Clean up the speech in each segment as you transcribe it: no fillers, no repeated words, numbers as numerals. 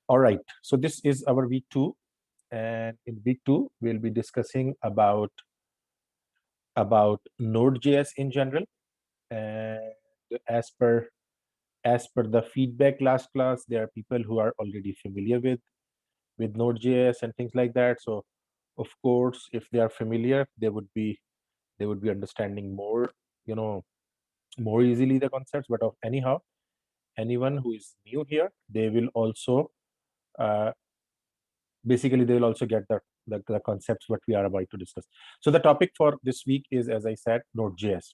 All right, so this is our week 2, and in week 2 we'll be discussing about Node.js in general. And as per the feedback last class, there are people who are already familiar with Node.js and things like that. So of course, if they are familiar, they would be understanding more, you know, more easily the concepts. But of anyhow, anyone who is new here, they will also uh, basically they will also get the concepts what we are about to discuss. So the topic for this week is, as I said, Node.js.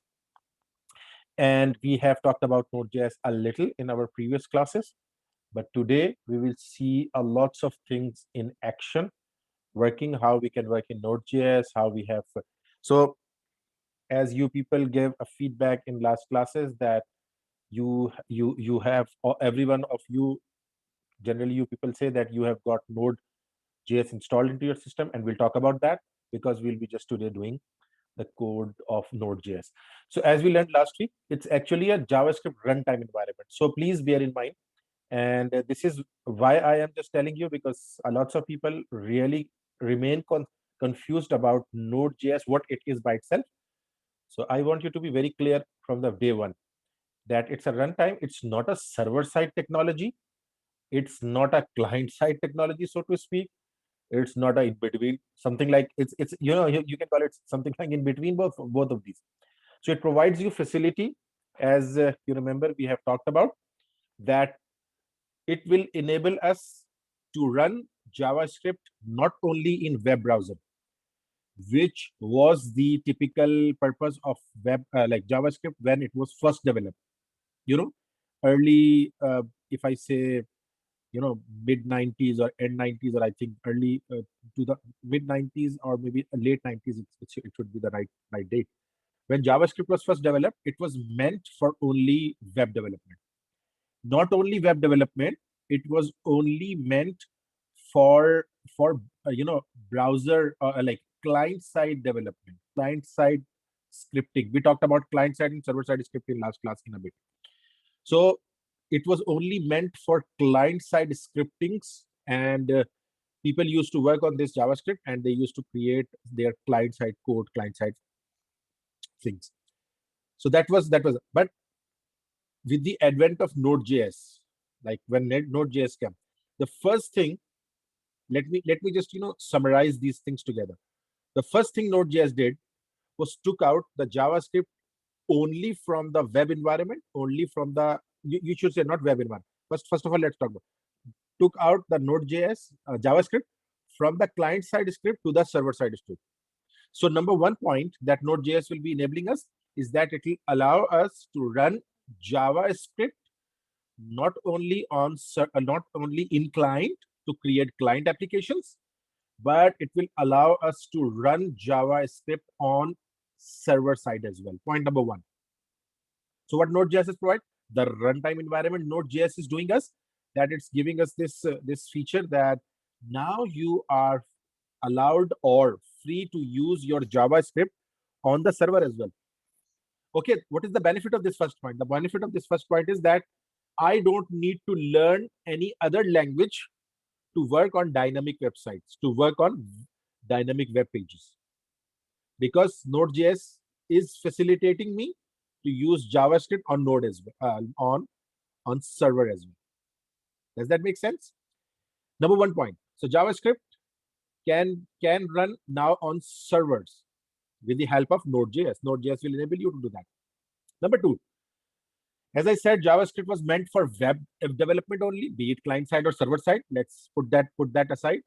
And we have talked about Node.js a little in our previous classes, but today we will see a lots of things in action, working, how we can work in Node.js, how we have. So as you people gave a feedback in last classes that you have, or every one of you, generally you people say that you have got Node.js installed into your system, and we'll talk about that because we'll be just today doing the code of Node.js. So as we learned last week, it's actually a JavaScript runtime environment. So please bear in mind, and this is why I am just telling you, because a lots of people really remain confused about Node.js, what it is by itself. So I want you to be very clear from the day one that it's a runtime. It's not a server-side technology. It's not a client-side technology, so to speak. It's not a in between, something like it's you can call it something like in between both of these. So it provides you facility, as you remember we have talked about, that it will enable us to run JavaScript not only in web browser, which was the typical purpose of web, like JavaScript when it was first developed. You know, early, if I say, mid 90s or end 90s, or I think early to the mid 90s or maybe late 90s, it should be the right date. When JavaScript was first developed, it was meant for only web development. Not only web development, it was only meant for browser, like client side development, client side scripting. We talked about client side and server side scripting last class in a bit. So it was only meant for client side scriptings, and people used to work on this JavaScript, and they used to create their client side code, client side things. So that was. But with the advent of Node.js, like when Node.js came, the first thing, let me just summarize these things together. The first thing Node.js did was took out the JavaScript only from the web environment, only from the, you should say, not web environment. First of all, let's talk about, took out the Node.js JavaScript from the client side script to the server side script. So number one point that Node.js will be enabling us is that it will allow us to run JavaScript not only in client to create client applications, but it will allow us to run JavaScript on server side as well. Point number one. So what Node.js is provide? The runtime environment Node.js is doing us, that it's giving us this feature that now you are allowed or free to use your JavaScript on the server as well. Okay, what is the benefit of this first point? The benefit of this first point is that I don't need to learn any other language to work on dynamic websites, to work on dynamic web pages, because Node.js is facilitating me to use JavaScript on Node as well, on server as well. Does that make sense? Number one point. So JavaScript can run now on servers with the help of Node.js. Node.js will enable you to do that. Number two, as I said, JavaScript was meant for web development only, be it client side or server side. Let's put that aside.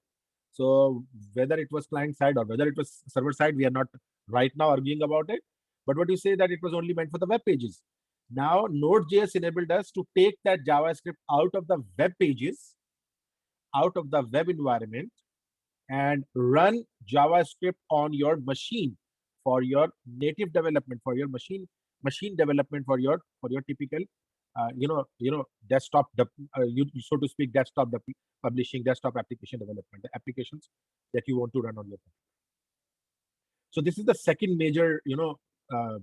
So whether it was client side or whether it was server side, we are not right now arguing about it. But what you say that it was only meant for the web pages. Now Node.js enabled us to take that JavaScript out of the web pages, out of the web environment, and run JavaScript on your machine for your native development, for your machine development, for your typical desktop, so to speak, desktop publishing, desktop application development, the applications that you want to run on your phone. So this is the second major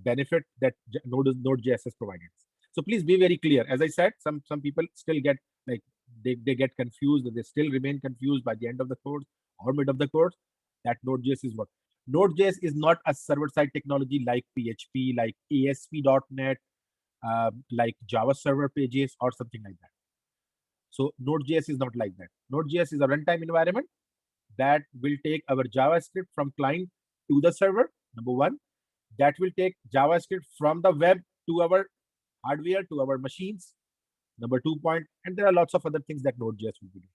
benefit that Node.js has provided. So please be very clear. As I said, some people still get like they get confused, and they still remain confused by the end of the course or mid of the course, that Node.js is what? Node.js is not a server-side technology like PHP, like ASP.NET, like Java server pages or something like that. So Node.js is not like that. Node.js is a runtime environment that will take our JavaScript from client to the server, number one. That will take JavaScript from the web to our hardware, to our machines, number 2 point. And there are lots of other things that Node.js will be doing.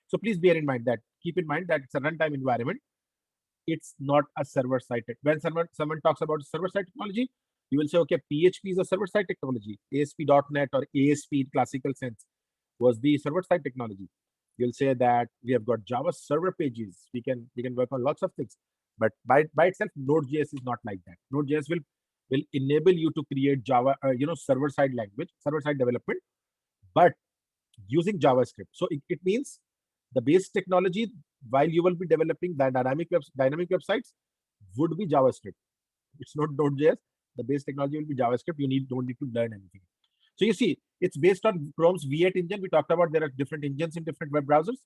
So please bear in mind that, keep in mind that it's a runtime environment. It's not a server-side. When someone talks about server-side technology, you will say, okay, PHP is a server-side technology. ASP.NET or ASP in classical sense was the server-side technology. You'll say that we have got Java server pages. We can work on lots of things. But by itself, Node.js is not like that. Node.js will enable you to create Java, server-side language, server-side development, but using JavaScript. So it means the base technology, while you will be developing the dynamic websites, would be JavaScript. It's not Node.js. The base technology will be JavaScript. You don't need to learn anything. So you see, it's based on Chrome's V8 engine. We talked about there are different engines in different web browsers.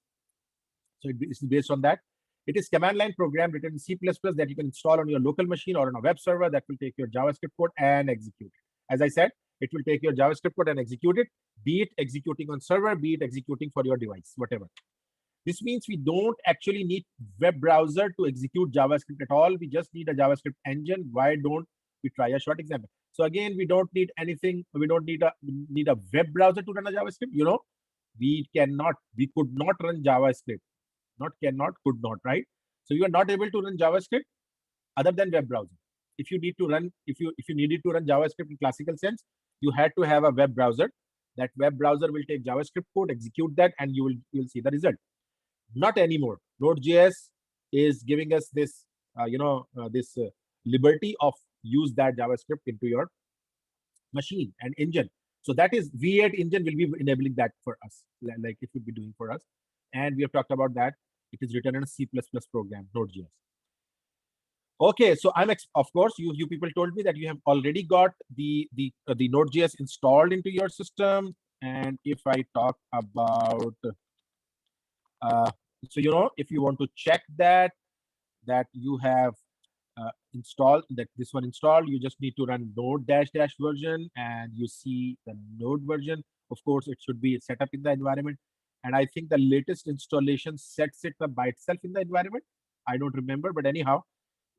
So it's based on that. It is command line program written in C++ that you can install on your local machine or on a web server that will take your JavaScript code and execute it. As I said, it will take your JavaScript code and execute it, be it executing on server, be it executing for your device, whatever. This means we don't actually need web browser to execute JavaScript at all. We just need a JavaScript engine. Why don't we try a short example? So again, we don't need anything. We don't need a web browser to run a JavaScript. We could not run JavaScript. Not cannot, could not, right? So you are not able to run JavaScript other than web browser. If you needed to run JavaScript in classical sense, you had to have a web browser. That web browser will take JavaScript code, execute that, and you will see the result. Not anymore. Node.js is giving us this, liberty of use that JavaScript into your machine and engine. So that is V8 engine will be enabling that for us, like it will be doing for us. And we have talked about that. It is written in a C++ program, Node.js. Okay, so of course, you people told me that you have already got the Node.js installed into your system. And if I talk about, so if you want to check that you have installed, that this one installed, you just need to run node -- version, and you see the node version. Of course, it should be set up in the environment. And I think the latest installation sets it up by itself in the environment. I don't remember, but anyhow,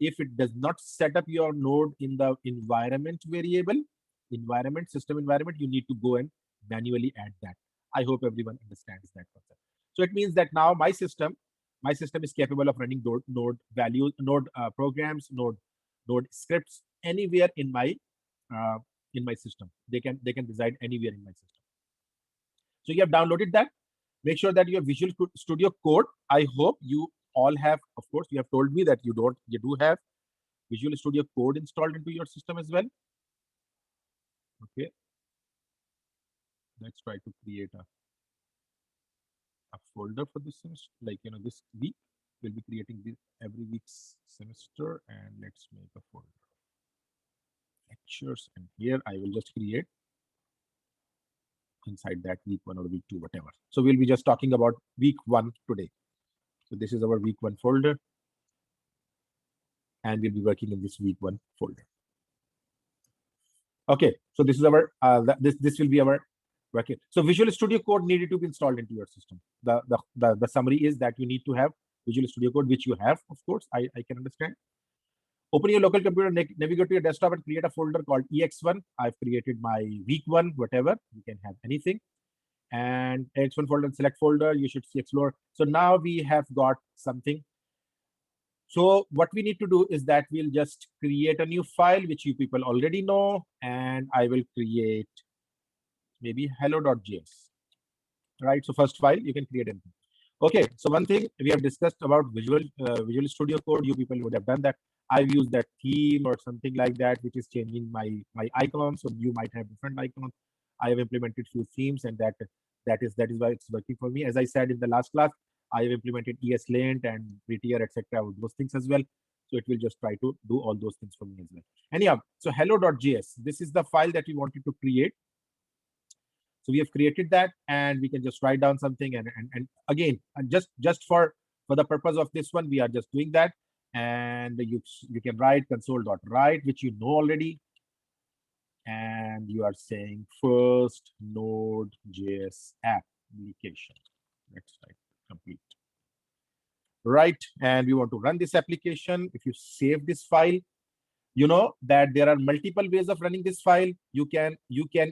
if it does not set up your node in the environment variable, system environment, you need to go and manually add that. I hope everyone understands that concept. So it means that now my system is capable of running node values, node programs, node scripts anywhere in my system. They can reside anywhere in my system. So you have downloaded that. Make sure that you have Visual Studio Code. I hope you all have. Of course, you have told me that you do have Visual Studio Code installed into your system as well. Okay, let's try to create a folder for this semester. Like this week we'll be creating this every week's semester, and let's make a folder lectures. And here I will just create inside that week 1 or week 2, whatever. So we'll be just talking about week 1 today. So this is our week 1 folder, and we'll be working in this week 1 folder. Okay, so this is our this will be our working. So Visual Studio Code needed to be installed into your system. The summary is that you need to have Visual Studio Code, which you have, of course. I can understand. Open your local computer, navigate to your desktop, and create a folder called EX1. I've created my week 1, whatever. You can have anything. And EX1 folder, select folder. You should see Explore. So now we have got something. So what we need to do is that we'll just create a new file, which you people already know. And I will create maybe hello.js. Right. So first file, you can create anything. Okay, so one thing we have discussed about Visual Studio Code, you people would have done that. I've used that theme or something like that, which is changing my icon. So you might have different icons. I have implemented few themes, and that is why it's working for me. As I said in the last class, I have implemented ESLint and Prettier, etc. Those things as well. So it will just try to do all those things for me as well. Anyhow, so hello.js, this is the file that we wanted to create. So we have created that, and we can just write down something, and again, and just for the purpose of this one, we are just doing that. And you can write console.write, which you know already, and you are saying first Node.js application. Let's write complete. Right, and we want to run this application. If you save this file, you know that there are multiple ways of running this file. You can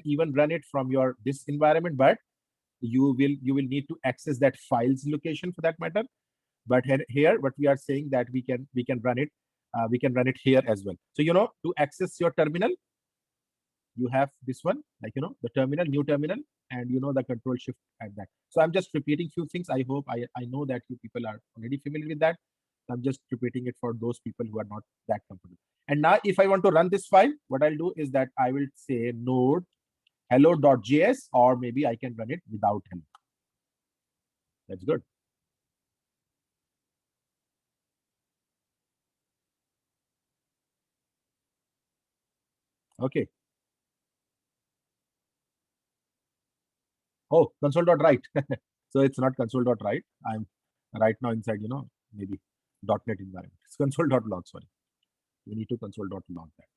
even run it from your this environment, but you will need to access that file's location for that matter. But here what we are saying that we can run it, we can run it here as well. So to access your terminal, you have this one, like the terminal, new terminal, and the control shift at that. So I'm just repeating few things. I hope I know that you people are already familiar with that. I'm just repeating it for those people who are not that comfortable. And now if I want to run this file, what I'll do is that I will say node hello.js, or maybe I can run it without hello. That's good. Okay. Oh, console.write. So it's not console.write. I'm right now inside, maybe .NET environment. It's console.log, sorry. We need to console.log that.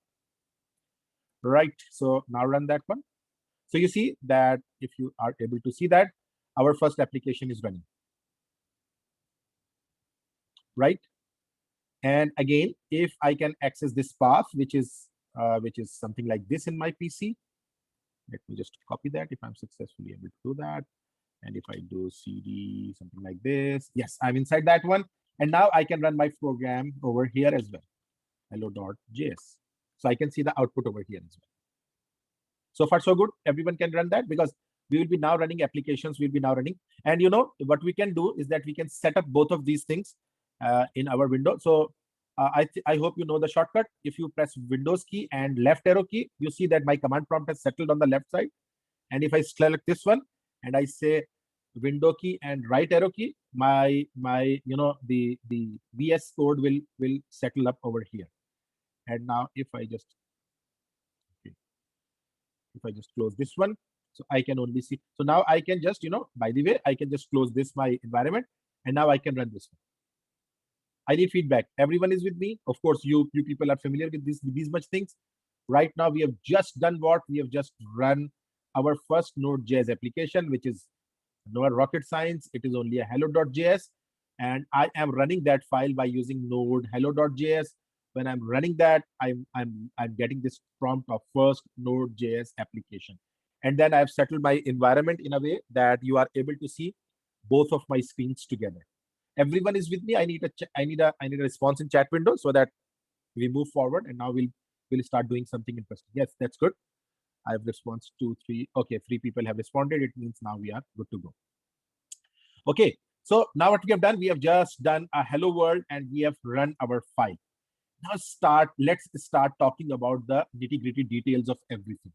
Right. So now run that one. So you see that if you are able to see that our first application is running. Right. And again, if I can access this path, which is something like this in my PC, let me just copy that if I'm successfully able to do that. And if I do cd something like this, yes, I'm inside that one. And now I can run my program over here as well, hello.js. So I can see the output over here as well. So far so good. Everyone can run that, because we will be now running applications. We'll be now running, and what we can do is that we can set up both of these things in our window. So I hope you know the shortcut. If you press Windows key and left arrow key, you see that my command prompt has settled on the left side. And if I select this one and I say window key and right arrow key, my the VS code will settle up over here. And now if I just close this one, so I can only see. So now I can just by the way, I can just close this my environment, and now I can run this one. I need feedback. Everyone is with me. Of course, you people are familiar with these much things. Right now, we have just done what? We have just run our first Node.js application, which is no rocket science. It is only a hello.js. And I am running that file by using node hello.js. When I'm running that, I'm getting this prompt of first Node.js application. And then I've settled my environment in a way that you are able to see both of my screens together. Everyone is with me. I need a response in chat window so that we move forward. And now we'll start doing something interesting. Yes, that's good. I have response 2, 3. Okay, 3 people have responded. It means now we are good to go. Okay, so now what we have done, we have just done a hello world and we have run our file. Now let's start talking about the nitty-gritty details of everything.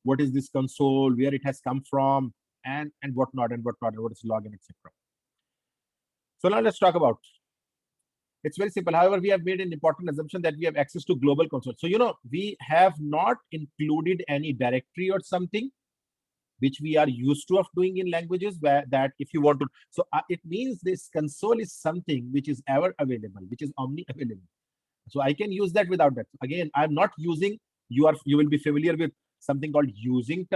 What is this console, where it has come from, and whatnot, and what is login, etc. So now let's talk about. It's very simple. However, we have made an important assumption that we have access to global console. So we have not included any directory or something which we are used to of doing in languages, where that if you want to. So it means this console is something which is ever available, which is omni available. So I can use that without that. Again, I'm not using. You will be familiar with something called using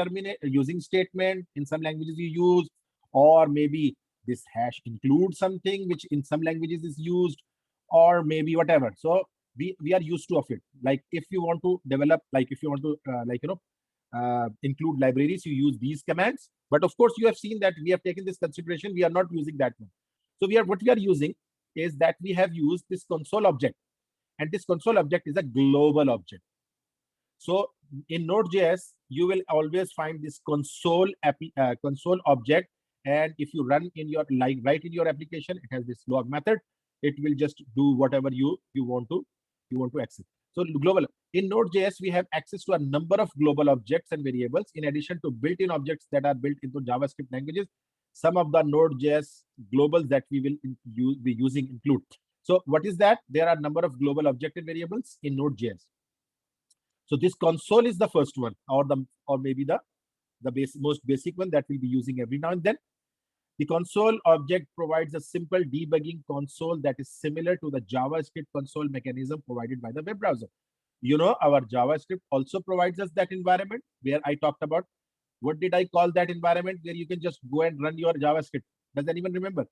statement. In some languages you use, or maybe this hash includes something which in some languages is used, or maybe whatever. So we are used to of it. Like if you want to develop, like if you want to include libraries, you use these commands. But of course, you have seen that we have taken this consideration. We are not using that one. So what we are using is that we have used this console object, and this console object is a global object. So in Node.js, you will always find this console object, and if you run in your write in your application, it has this log method. It will just do whatever you want to access. So global in Node.js, we have access to a number of global objects and variables in addition to built-in objects that are built into JavaScript languages. Some of the Node.js globals that we will be using include. So what is that? There are a number of global object and variables in Node.js. So this console is the first one, or maybe the the most basic one that we'll be using every now and then. The console object provides a simple debugging console that is similar to the JavaScript console mechanism provided by the web browser. You know, our JavaScript also provides us that environment where I talked about. What did I call that environment where you can just go and run your JavaScript? Does anyone remember?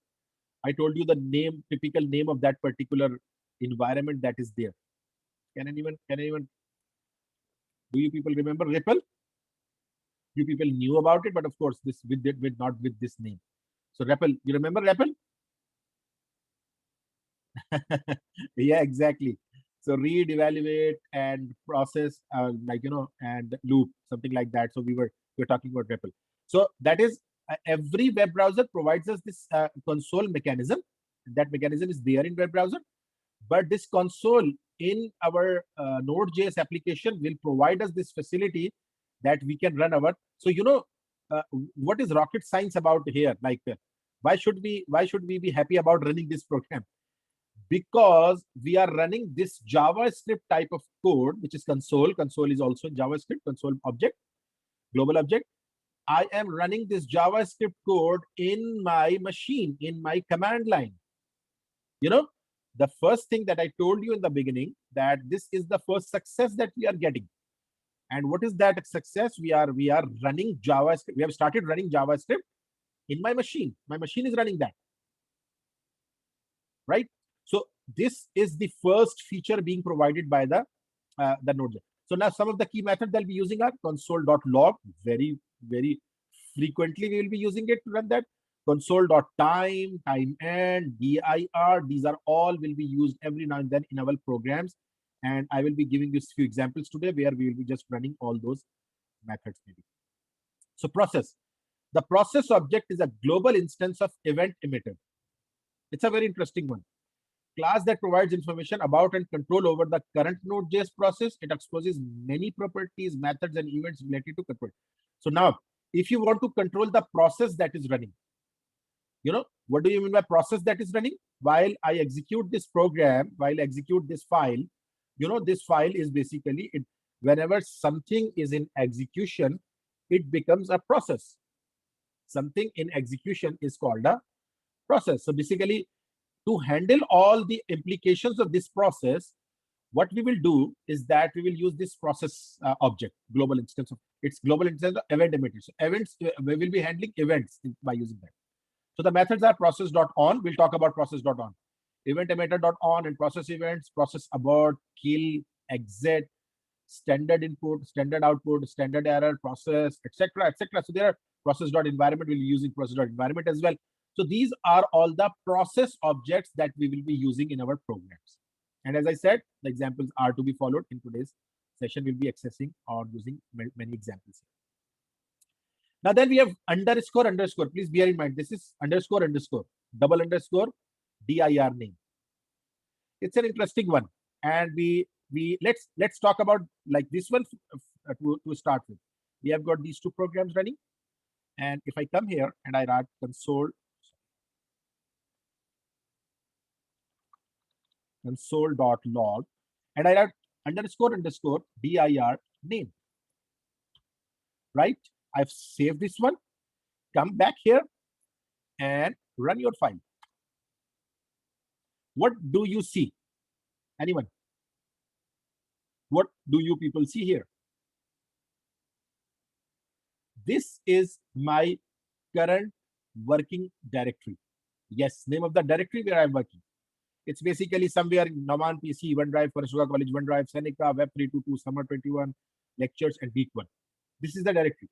I told you the name, typical name of that particular environment that is there. Can anyone, do you people remember REPL? You people knew about it, but of course, this with not with this name. So REPL, you remember REPL? Yeah, exactly. So read, evaluate, and process, like and loop, something like that. So we're talking about REPL. So that is every web browser provides us this console mechanism. That mechanism is there in web browser, but this console in our Node.js application will provide us this facility that we can run our. So what is rocket science about here? Like, why should we be happy about running this program? Because we are running this JavaScript type of code, which is console. Console is also JavaScript, console object, global object. I am running this JavaScript code in my machine, in my command line. The first thing that I told you in the beginning, that this is the first success that we are getting. And what is that success? We are running JavaScript. We have started running JavaScript in my machine. My machine is running that. Right? So this is the first feature being provided by the Node.js. So now some of the key methods that we'll be using are console.log. Very, very frequently we will be using it to run that. Console.time, time end, dir. These are all will be used every now and then in our programs. And I will be giving you a few examples today where we will be just running all those methods maybe. So process. The process object is a global instance of event emitter. It's a very interesting one. Class that provides information about and control over the current Node.js process. It exposes many properties, methods, and events related to control. So now, if you want to control the process that is running, what do you mean by process that is running? While I execute this program, while I execute this file, this file is basically it. Whenever something is in execution, it becomes a process. Something in execution is called a process. So basically, to handle all the implications of this process, what we will do is that we will use this process object, global instance of its global instance of event emitter. So events, we will be handling events by using that. So the methods are process.on. We'll talk about process.on. Event emitter.on and process events, process abort, kill, exit, standard input, standard output, standard error, process, etc., etc. So there are process.environment. We'll be using process.environment as well. So these are all the process objects that we will be using in our programs. And as I said, the examples are to be followed in today's session. We'll be accessing or using many examples. Now then we have underscore underscore. Please bear in mind, this is underscore underscore, double underscore, dir name. It's an interesting one. And let's talk about like this one to start with. We have got these two programs running. And if I come here and I write console.log and I write underscore underscore dir name, right? I've saved this one. Come back here and run your file. What do you see? Anyone? What do you people see here? This is my current working directory. Yes, name of the directory where I'm working. It's basically somewhere in Naman PC, OneDrive, Farashuga College, OneDrive, Seneca, Web 322, Summer 21, lectures, and Beat1. This is the directory.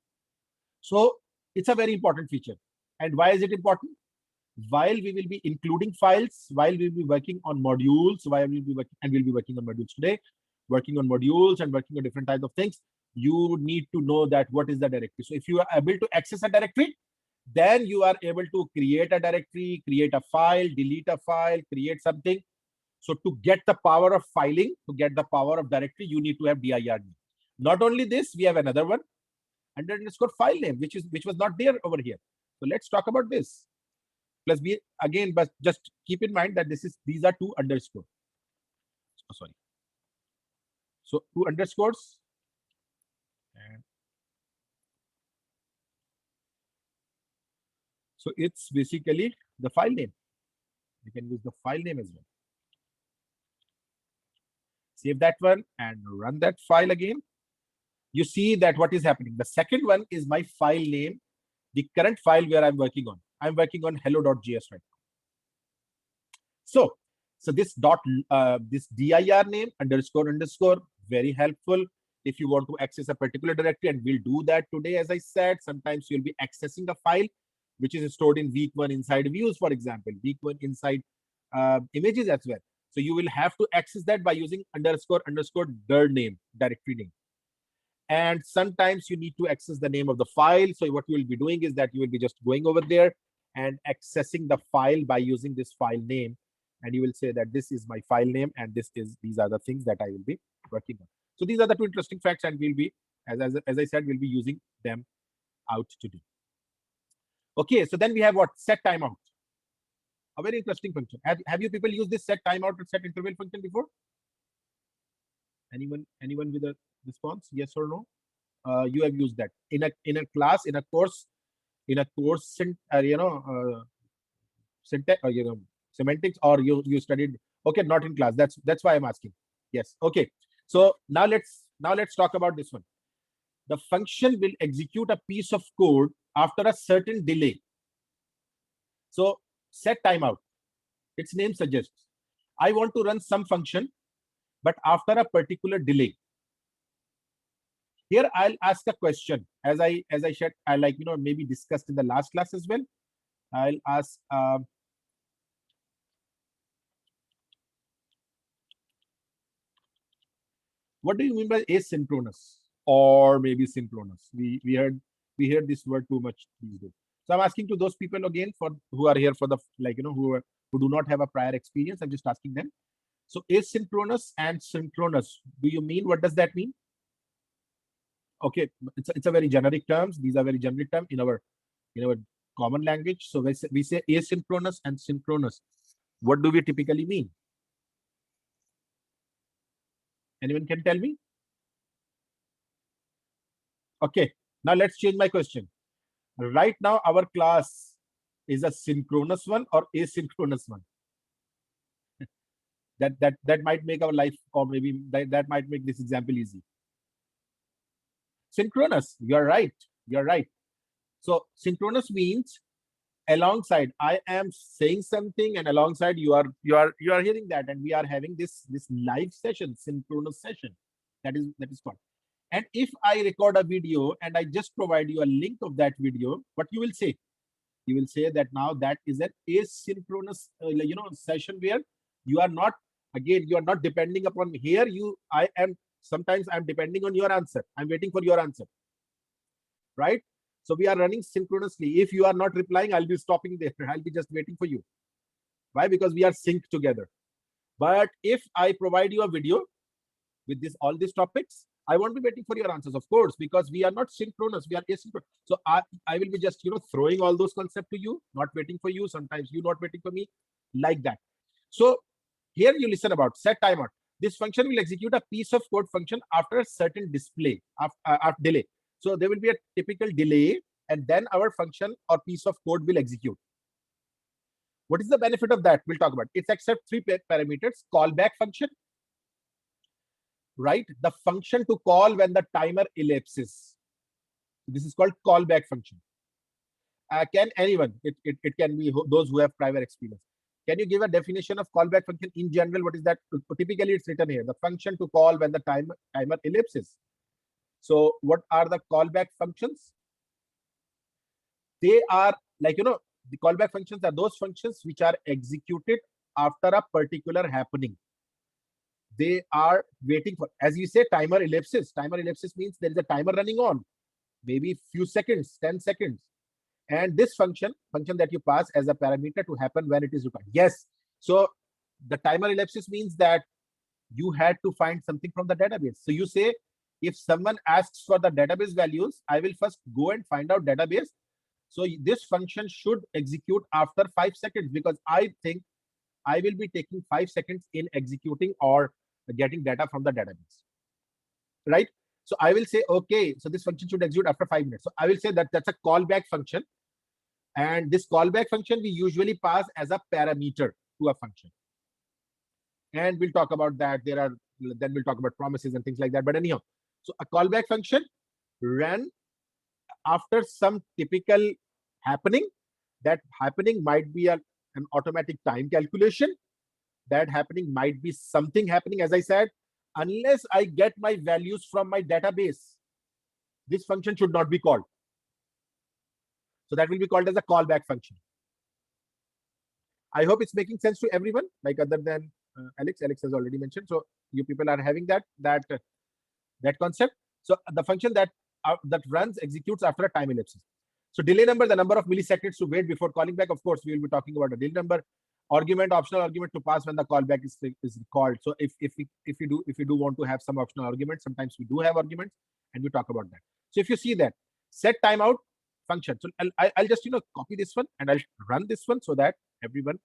So it's a very important feature. And why is it important? While we will be including files, while we will be working on modules, while we'll be working, and we'll be working on modules today, working on modules and working on different types of things, you need to know that what is the directory. So if you are able to access a directory, then you are able to create a directory, create a file, delete a file, create something. So to get the power of filing, to get the power of directory, you need to have dir name. Not only this, we have another one, underscore file name, which was not there over here. So let's talk about this. Plus B again, but just keep in mind that these are two underscore. Oh, sorry. So two underscores and So it's basically the file name. You can use the file name as well. Save that one and run that file again. You see that what is happening. The second one is my file name, the current file where I'm working on. I'm working on hello.js right now. So this this dir name __ very helpful if you want to access a particular directory, and we'll do that today. As I said, sometimes you'll be accessing a file which is stored in week 1 inside views, for example, week 1 inside images as well. So you will have to access that by using __ dir name, directory name. And sometimes you need to access the name of the file. So what you will be doing is that you will be just going over there and accessing the file by using this file name. And you will say that this is my file name and these are the things that I will be working on. So these are the two interesting facts, and we'll be, as I said, we'll be using them out today. Okay, so then we have what? Set timeout. A very interesting function. Have you people used this set timeout or set interval function before? Anyone with a response? Yes or no? You have used that in a class, in a course, syntax, semantics, or you studied. Okay, not in class. That's why I'm asking. Yes. Okay. So now let's talk about this one. The function will execute a piece of code after a certain delay. So set timeout. Its name suggests I want to run some function, but after a particular delay. Here I'll ask a question, as I said, I maybe discussed in the last class as well. I'll ask what do you mean by asynchronous or maybe synchronous? We heard this word too much these days. So I'm asking to those people again who are here for the who do not have a prior experience. I'm just asking them. So asynchronous and synchronous. Do you mean, what does that mean? Okay, it's a very generic terms. These are very generic terms in our common language. So we say asynchronous and synchronous. What do we typically mean? Anyone can tell me? Okay, now let's change my question. Right now, our class is a synchronous one or asynchronous one? that might make our life, or maybe that might make this example easy. Synchronous. You're right. You're right. So synchronous means alongside I am saying something, and alongside you are hearing that, and we are having this live session, synchronous session. That is called. And if I record a video and I just provide you a link of that video, what you will say? You will say that now that is an asynchronous session where you are not, again, you are not depending upon here. Sometimes I'm depending on your answer. I'm waiting for your answer. Right? So we are running synchronously. If you are not replying, I'll be stopping there. I'll be just waiting for you. Why? Because we are synced together. But if I provide you a video with all these topics, I won't be waiting for your answers, of course, because we are not synchronous, we are asynchronous. So I will be just throwing all those concepts to you, not waiting for you. Sometimes you not waiting for me, like that. So here you listen about set timeout. This function will execute a piece of code function after a certain display after delay. So there will be a typical delay, and then our function or piece of code will execute. What is the benefit of that? We'll talk about. It accepts 3 parameters: callback function, right? The function to call when the timer elapses. This is called callback function. Can anyone? It can be those who have prior experience. Can you give a definition of callback function in general? What is that? Typically, it's written here: the function to call when the timer elapses. So, what are the callback functions? They are the callback functions are those functions which are executed after a particular happening. They are waiting for, as you say, timer ellipsis. Timer ellipsis means there is a timer running on, maybe few seconds, 10 seconds. And this function that you pass as a parameter to happen when it is required. Yes. So the timer ellipsis means that you had to find something from the database. So you say, if someone asks for the database values, I will first go and find out database. So this function should execute after 5 seconds, because I think I will be taking 5 seconds in executing or getting data from the database, right? So I will say, okay, so this function should execute after 5 minutes. So I will say that that's a callback function. And this callback function we usually pass as a parameter to a function. And we'll talk about that. Then we'll talk about promises and things like that. But anyhow, so a callback function ran after some typical happening. That happening might be an automatic time calculation. That happening might be something happening, as I said, unless I get my values from my database, this function should not be called. So that will be called as a callback function. I hope it's making sense to everyone, like other than Alex. Alex has already mentioned. So you people are having that concept. So the function that runs executes after a time ellipses. So delay number, the number of milliseconds to wait before calling back. Of course, we will be talking about a delay number. Argument, optional argument to pass when the callback is called. So if you do want to have some optional arguments, sometimes we do have arguments, and we talk about that. So if you see that set timeout function, so I'll just copy this one and I'll run this one so that everyone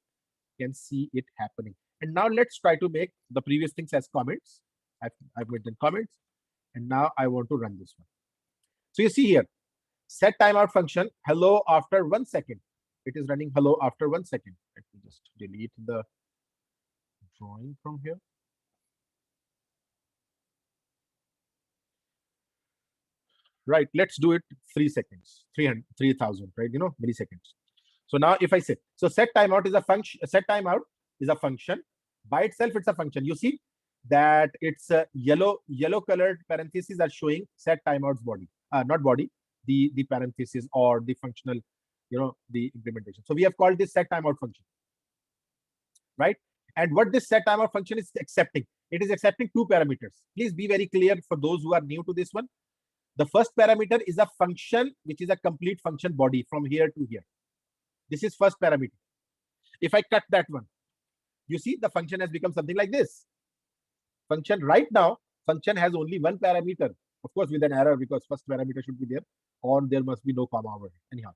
can see it happening. And now let's try to make the previous things as comments. I've made them comments, and now I want to run this one. So you see here, set timeout function, hello after 1 second. It is running hello after 1 second. Let me just delete the drawing from here. Right, let's do it 3 seconds, 3000, right? Milliseconds. So now if I say, so set timeout is a function, set timeout is a function. By itself, it's a function. You see that it's yellow colored parentheses are showing set timeout's body, not body, the parentheses or the functional, the implementation. So we have called this set timeout function, right? And what this set timeout function is accepting, it is accepting 2 parameters. Please be very clear for those who are new to this one. The first parameter is a function, which is a complete function body from here to here. This is first parameter. If I cut that one, you see the function has become something like this. Function right now, function has only 1 parameter, of course with an error, because first parameter should be there, or there must be no comma over it. Anyhow,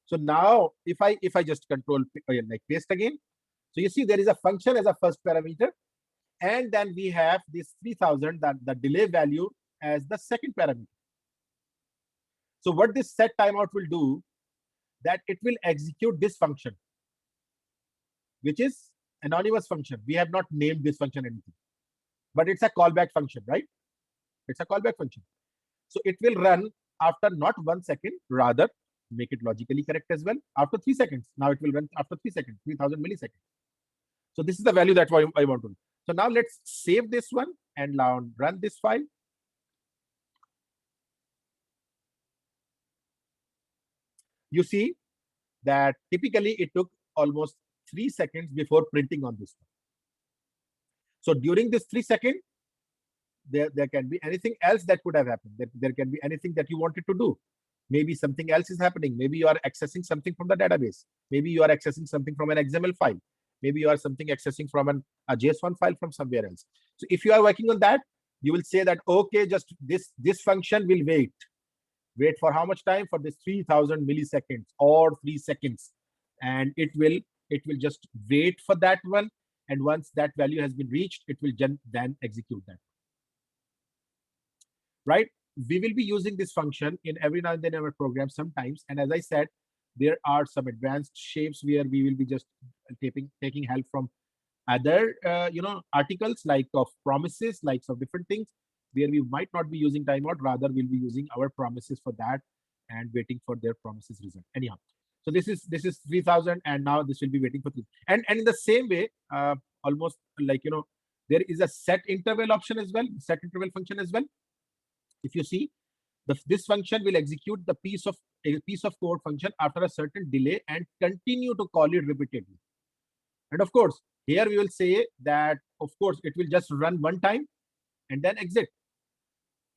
so now if I just control like paste again, so you see there is a function as a first parameter, and then we have this 3000, that the delay value, as the second parameter. So what this set timeout will do, that it will execute this function, which is anonymous function. We have not named this function anything, but it's a callback function, right? It's a callback function. So it will run after not 1 second, rather make it logically correct as well, after 3 seconds. Now it will run after 3 seconds, 3000 milliseconds. So this is the value that I want to. So now let's save this one and now run this file. You see that typically it took almost 3 seconds before printing on this one. So during this 3 seconds, there can be anything else that could have happened. There can be anything that you wanted to do. Maybe something else is happening. Maybe you are accessing something from the database. Maybe you are accessing something from an XML file. Maybe you are accessing from a JSON file from somewhere else. So if you are working on that, you will say that, okay, just this function will wait. Wait for how much time? For this 3000 milliseconds or 3 seconds. And it will just wait for that one. And once that value has been reached, it will then execute that. Right? We will be using this function in every now and then in our program sometimes. And as I said, there are some advanced shapes where we will be just taking help from other articles, like of promises, like of different things, where we might not be using timeout, rather we'll be using our promises for that and waiting for their promises result. Anyhow, so this is 3000, and now this will be waiting for 3. And in the same way, almost like there is a set interval option as well, set interval function as well. If you see, this function will execute a piece of code function after a certain delay and continue to call it repeatedly. And of course, here we will say that, of course, it will just run one time and then exit.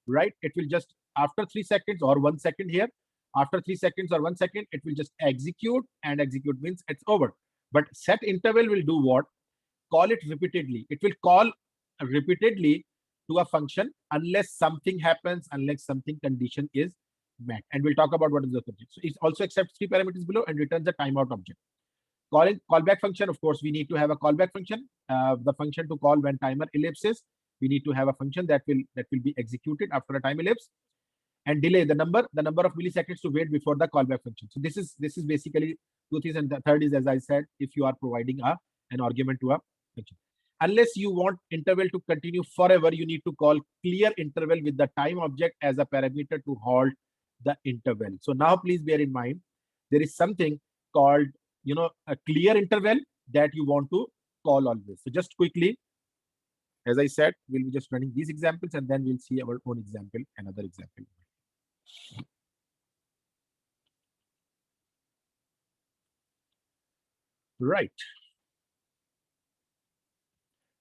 Right? It will just, after 3 seconds or 1 second here, after 3 seconds or 1 second, it will just execute, and execute means it's over. But set interval will do what? Call it repeatedly. It will call repeatedly to a function unless something happens, unless something condition is met. And we'll talk about what is the condition. So it also accepts 3 parameters below and returns a timeout object. Callback function, of course, we need to have a callback function, the function to call when timer ellipses. We need to have a function that will be executed after a time ellipse. and delay the number of milliseconds to wait before the callback function. So this is basically two things. And the third is, as I said, if you are providing an argument to a function. Unless you want interval to continue forever, you need to call clear interval with the time object as a parameter to halt the interval. So now please bear in mind, there is something called, a clear interval that you want to call always. So just quickly, as I said, we'll be just running these examples and then we'll see our own example, another example. Right.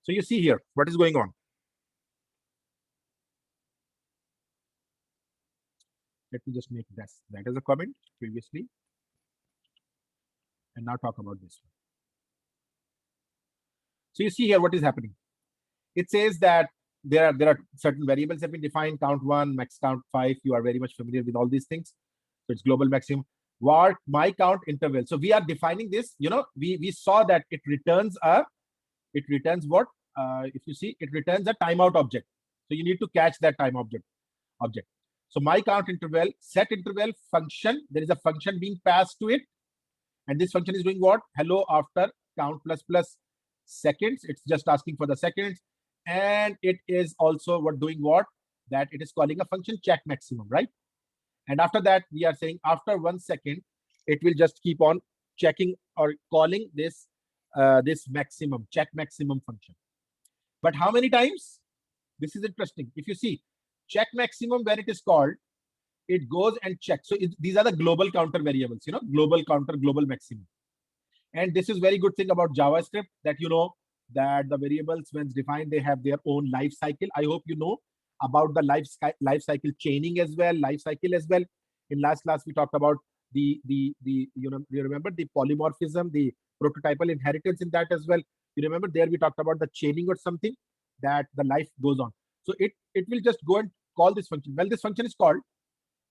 So you see here, what is going on? Let me just make that as a comment previously. And now talk about this one. So you see here what is happening. It says that there are certain variables that have been defined, count 1, max count 5. You are very much familiar with all these things. So it's global maximum. What my count interval. So we are defining this, we saw that it returns what? If you see, it returns a timeout object. So you need to catch that time object. So my count interval, set interval function, there is a function being passed to it. And this function is doing what? Hello after count plus seconds. It's just asking for the seconds. And it is also doing what? That it is calling a function check maximum, right? And after that, we are saying after 1 second, it will just keep on checking or calling this maximum, check maximum function. But how many times? This is interesting. If you see, check maximum, when it is called, it goes and checks. So these are the global counter variables, global counter, global maximum. And this is very good thing about JavaScript, that that the variables, when defined, they have their own life cycle. I hope you know about the life cycle chaining as well, life cycle as well. In last class, we talked about the you remember the polymorphism, the prototypal inheritance in that as well. You remember there we talked about the chaining or something, that the life goes on. So it will just go and call this function. Well, this function is called,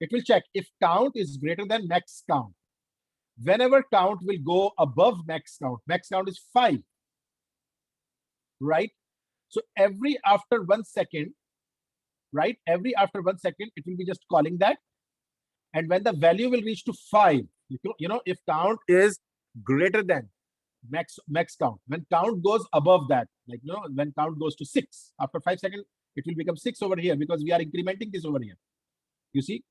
it will check if count is greater than max count. Whenever count will go above max count is 5, right? So every after 1 second, right? Every after 1 second, it will be just calling that. And when the value will reach to 5, if count is greater than max count, when count goes above that, like, when count goes to 6, after 5 seconds, it will become 6 over here, because we are incrementing this over here. You see,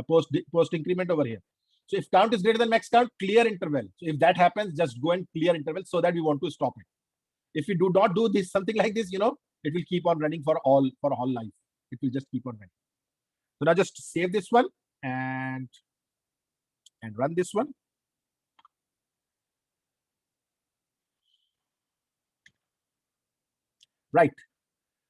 post increment over here. So if count is greater than max count, clear interval. So if that happens, just go and clear interval, so that we want to stop it. If you do not do this, something like this, it will keep on running for all life. It will just keep on running. So now just save this one and run this one. Right.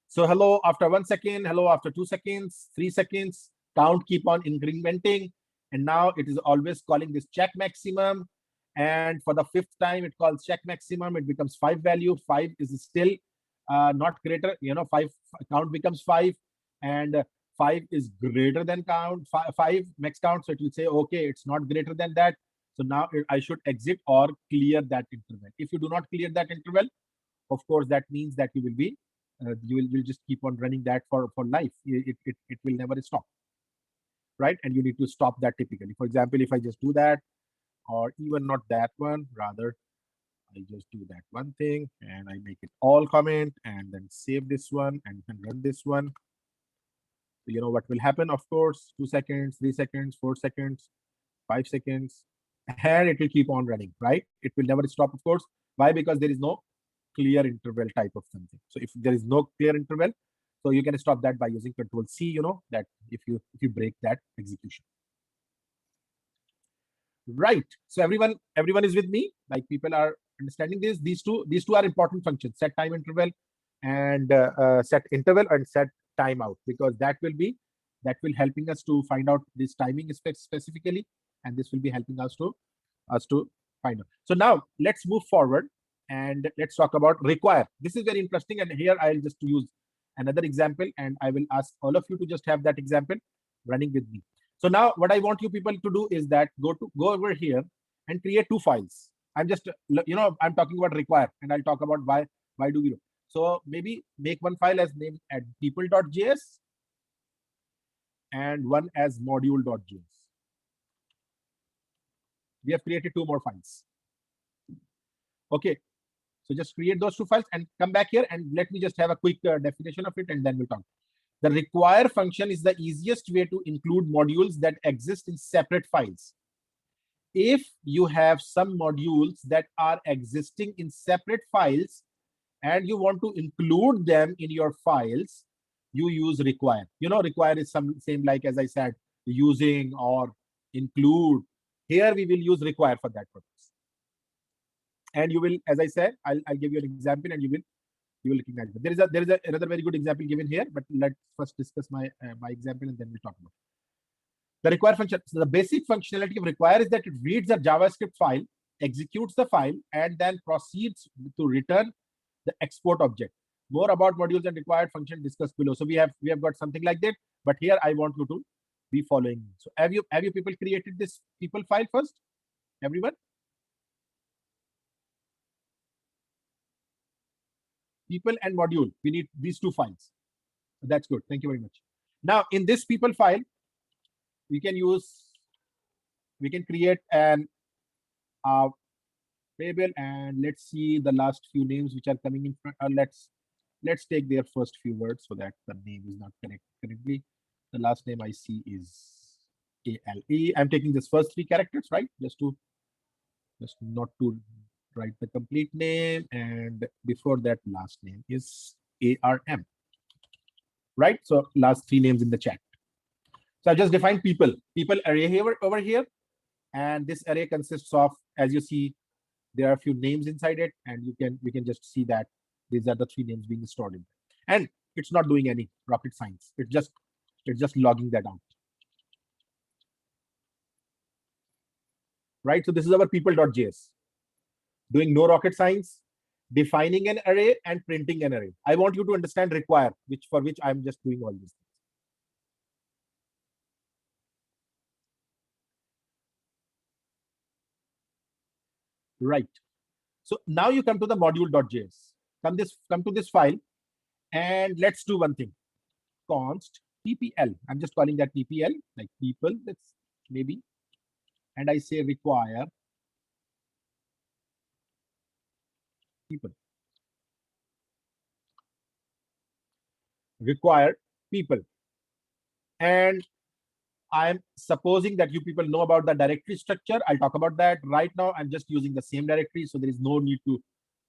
So hello after 1 second, hello after 2 seconds, 3 seconds, count keep on incrementing. And now it is always calling this check maximum. And for the 5th time, it calls check maximum. It becomes 5 value. 5 is still not greater. 5 count becomes 5, and 5 is greater than count 5 max count. So it will say, okay, it's not greater than that. So now I should exit or clear that interval. If you do not clear that interval, of course, that means that you will be you will just keep on running that for life. It will never stop, right? And you need to stop that typically. For example, if I just do that, or even not that one, rather I just do that one thing and I make it all comment and then save this one and run this one. So what will happen? Of course, 2 seconds, 3 seconds, 4 seconds, 5 seconds, and it will keep on running, right? It will never stop, of course. Why? Because there is no clear interval type of something. So if there is no clear interval, so you can stop that by using Control C, that if you break that execution. Right. So everyone is with me. Like, people are understanding this. These two are important functions: set time interval and set interval and set timeout, because that will helping us to find out this timing specifically, and this will be helping us to find out. So now let's move forward and let's talk about require. This is very interesting, and here I'll just use another example, and I will ask all of you to just have that example running with me. So now what I want you people to do is that go over here and create 2 files. I'm just, I'm talking about require, and I'll talk about why do we do. So maybe make one file as named at people.js, and one as module.js. We have created 2 more files. Okay, so just create those 2 files and come back here and let me just have a quick definition of it and then we'll talk. The require function is the easiest way to include modules that exist in separate files. If you have some modules that are existing in separate files and you want to include them in your files, you use require. You know, require is same like as I said, using or include. Here we will use require for that purpose. And you will, as I said, I'll give you an example and you will recognize that. There is another very good example given here, but let's first discuss my example and then we'll talk about it. The require function. So the basic functionality of require is that it reads a JavaScript file, executes the file, and then proceeds to return the export object. More about modules and required function discussed below. So we have got something like that, but here I want you to be following me. So have you people created this people file first? Everyone? People and module. We need these 2 files. That's good. Thank you very much. Now in this people file, we can create an variable and let's see the last few names which are coming in front. Let's take their first few words so that the name is not correct currently. The last name I see is ALE. I'm taking this first 3 characters, right? Just not to write the complete name, and before that last name is ARM, right? So last 3 names in the chat. So I just defined people array here over here, and this array consists of, as you see, there are a few names inside it, and we can just see that these are the 3 names being stored in there. And it's not doing any rocket science. It's just logging that out. Right? So this is our people.js. Doing no rocket science, defining an array and printing an array. I want you to understand require, for which I'm just doing all these things. Right. So now you come to the module.js. Come to this file, and let's do one thing. Const ppl. I'm just calling that ppl, like people. Let's maybe, and I say require people. Require people, and I'm supposing that you people know about the directory structure. I'll talk about that right now. I'm just using the same directory, so there is no need to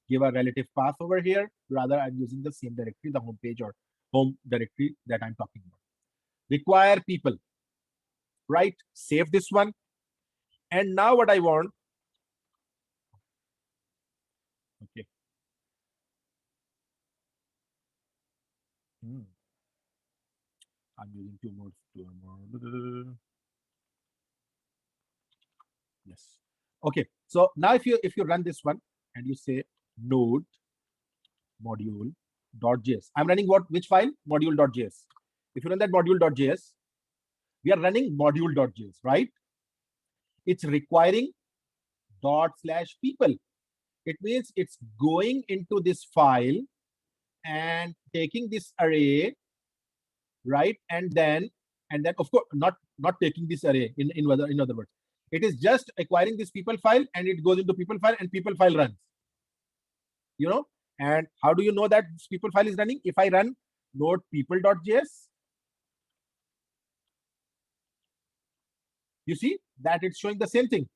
give a relative path over here. Rather, I'm using the same directory, the home page or home directory that I'm talking about. Require people, right? Save this one. And now what I want, okay. I'm using two more. Yes. Okay. So now if you run this one and you say node module.js, I'm running which file? Module.js. If you run that module.js, we are running module.js, right? It's requiring ./people. It means it's going into this file and taking this array, right? And then of course not taking this array in other words. It is just acquiring this people file and it goes into people file and people file runs. You know, and how do you know that this people file is running? If I run node people.js, you see that it's showing the same thing.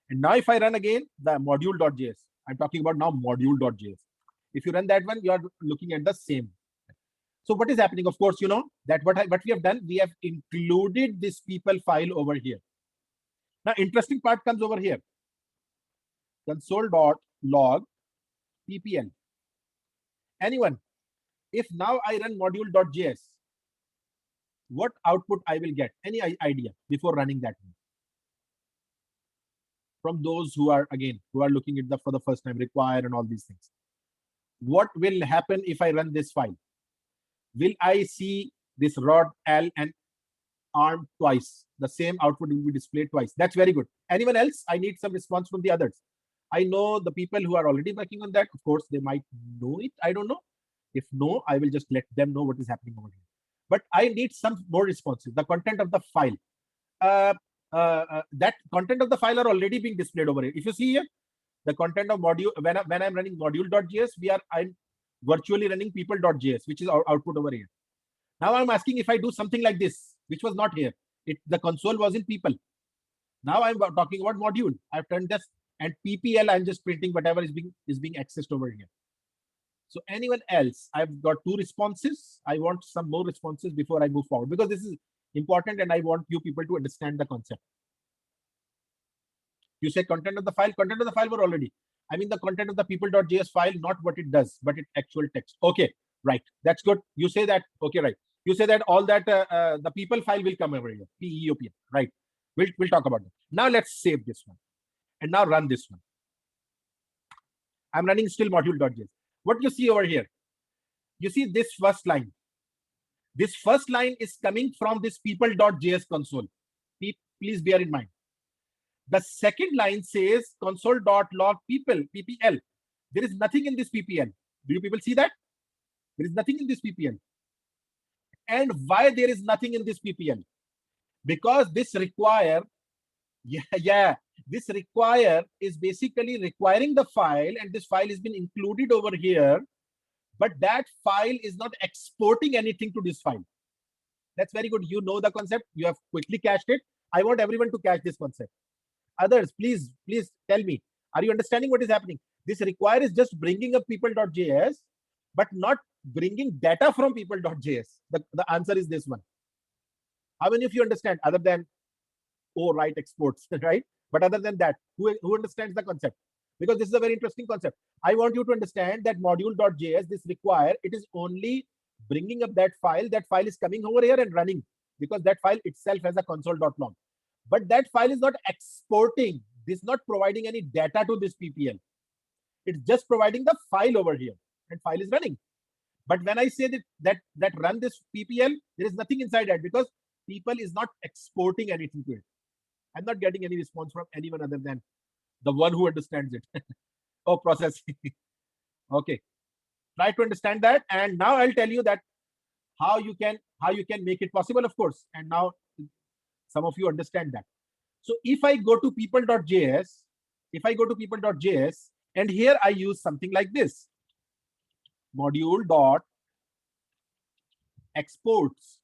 And now if I run again the module.js, I'm talking about now module.js. If you run that one, you are looking at the same. So what is happening? Of course, you know that what we have done, we have included this people file over here. Now, interesting part comes over here. Console.log ppl. Anyone? If now I run module.js, what output I will get? Any idea before running that one? From those who are looking at for the first time, require and all these things. What will happen if I run this file? Will I see this rod, L, and arm twice? The same output will be displayed twice. That's very good. Anyone else? I need some response from the others. I know the people who are already working on that. Of course, they might know it. I don't know. If no, I will just let them know what is happening over here. but I need some more responses. The content of the file. That content of the file are already being displayed over here. If you see here, the content of module, when I'm running module.js, I'm virtually running people.js, which is our output over here. Now I'm asking if I do something like this, which was not here. The console was in people. Now I'm talking about module. I've turned this, and PPL, I'm just printing whatever is being accessed over here. So anyone else? I've got 2 responses. I want some more responses before I move forward, because this is important and I want you people to understand the concept. You say content of the file. Content of the file were already. I mean the content of the people.js file, not what it does, but its actual text. Okay, right. That's good. You say that. Okay, right. You say that all that the people file will come over here. PEOP. Right. We'll talk about that. Now let's save this one. And now run this one. I'm running still module.js. What you see over here? You see this first line. This first line is coming from this people.js console. Please bear in mind. The second line says console.log people, PPL. There is nothing in this PPL. Do you people see that? There is nothing in this PPL. And why there is nothing in this PPL? Because this require, this require is basically requiring the file, and this file has been included over here, but that file is not exporting anything to this file. That's very good. You know the concept. You have quickly cached it. I want everyone to catch this concept. Others, please tell me, are you understanding what is happening? This require is just bringing up people.js, but not bringing data from people.js. The answer is this one. How many of you understand, other than, oh, right, exports, right? But other than that, who understands the concept? Because this is a very interesting concept. I want you to understand that module.js, this require, it is only bringing up that file. That file is coming over here and running, because that file itself has a console.log. But that file is not exporting. This is not providing any data to this PPL. It's just providing the file over here, and file is running. But when I say that run this PPL, there is nothing inside that, because people is not exporting anything to it. I'm not getting any response from anyone other than the one who understands it. Oh, processing. Okay. Try to understand that. And now I'll tell you that how you can make it possible, of course. And now some of you understand that. So if I go to people.js, and here I use something like this, module.exports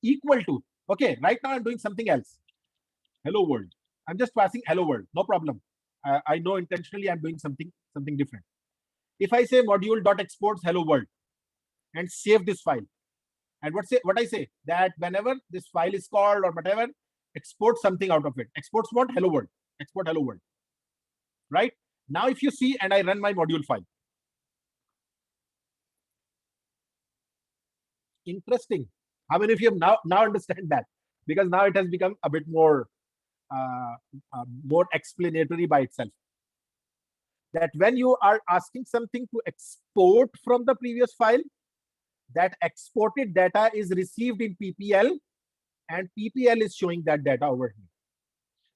equal to, okay, right now I'm doing something else. Hello world. I'm just passing hello world. No problem. I know intentionally I'm doing something different. If I say module.exports hello world and save this file, and what I say that whenever this file is called or whatever, export something out of it. Exports what? Hello world. Export hello world. Right? Now if you see, and I run my module file. Interesting. How many of you have now understand that? Because now it has become a bit more explanatory by itself. That when you are asking something to export from the previous file, that exported data is received in PPL, and PPL is showing that data over here.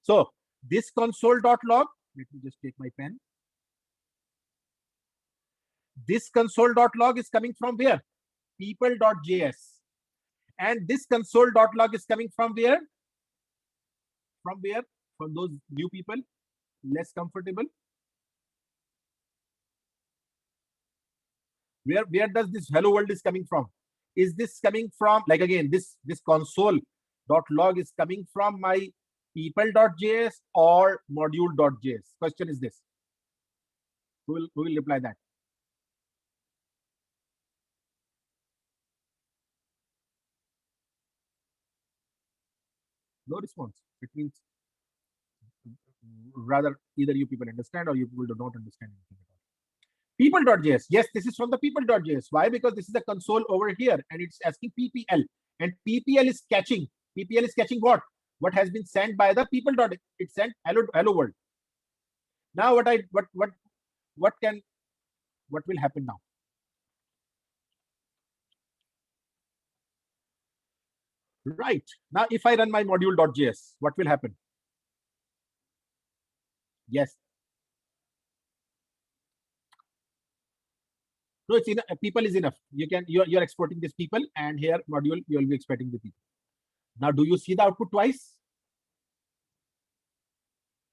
So this console.log, let me just take my pen. This console.log is coming from where? People.js. And this console.log is coming from where? From where? From those new people, less comfortable. Where does this hello world is coming from? Is this coming from, like again, this console.log is coming from my people.js or module.js? Question is this. Who will reply that? No response. It means rather either you people understand or you people do not understand anything at all. People.js. Yes, this is from the people.js. Why? Because this is the console over here and it's asking PPL, and PPL is catching. PPL is catching what? What has been sent by the people. It sent hello world. Now what will happen now? Right. Now if I run my module.js, what will happen? Yes. No, it's enough. People is enough. You're exporting this people, and here module you will be expecting the people. Now, do you see the output twice?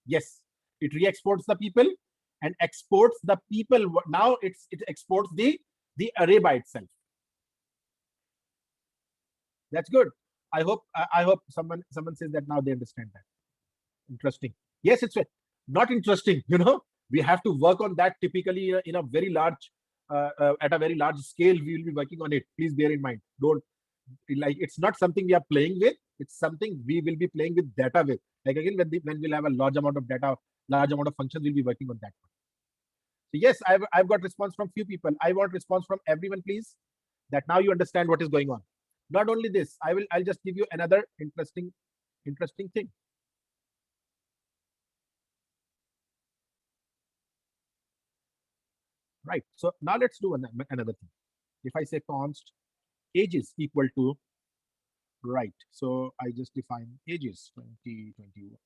Yes, it re-exports the people and exports the people. Now it exports the array by itself. That's good. I hope someone says that now they understand that. Interesting. Yes, it's not interesting. We have to work on that typically in a very large at a very large scale. We will be working on it. Please bear in mind. Don't like it's not something we are playing with. It's something we will be playing with data with. Like again, when we'll have a large amount of data, large amount of functions, we'll be working on that. So yes, I've got response from few people. I want response from everyone, please. That now you understand what is going on. Not only this, I'll just give you another interesting thing. Right. So now let's do another thing. If I say const ages equal to, right. So I just define ages 20, 21,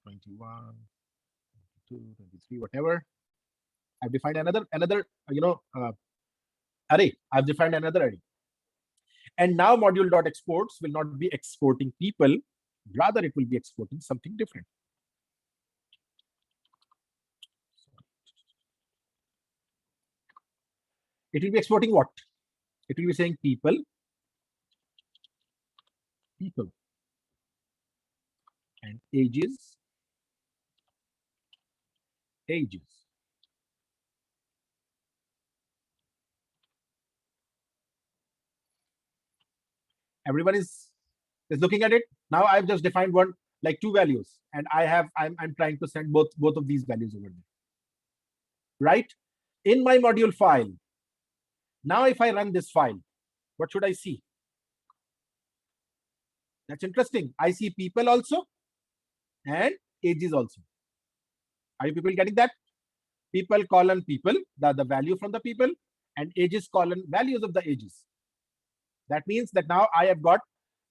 22, 23, whatever. I've defined another array. I've defined another array. And now module.exports will not be exporting people, rather it will be exporting something different. It will be exporting what? It will be saying people, and ages. Everyone is looking at it. Now I've just defined one, like two values, and I'm trying to send both of these values over there. Right? In my module file. Now if I run this file, what should I see? That's interesting. I see people also and ages also. Are you people getting that? People colon people, the value from the people, and ages colon values of the ages. That means that now I have got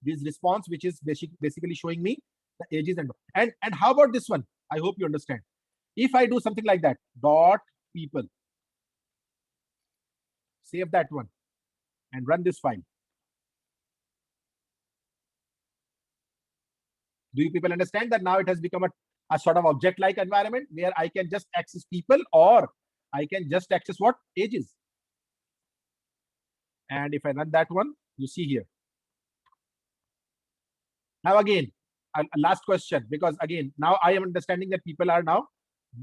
this response, which is basically showing me the ages and how about this one? I hope you understand. If I do something like that, dot people, save that one and run this file. Do you people understand that now it has become a sort of object-like environment where I can just access people, or I can just access what? Ages. And if I run that one, you see here. Now again, a last question, because again, now I am understanding that people are now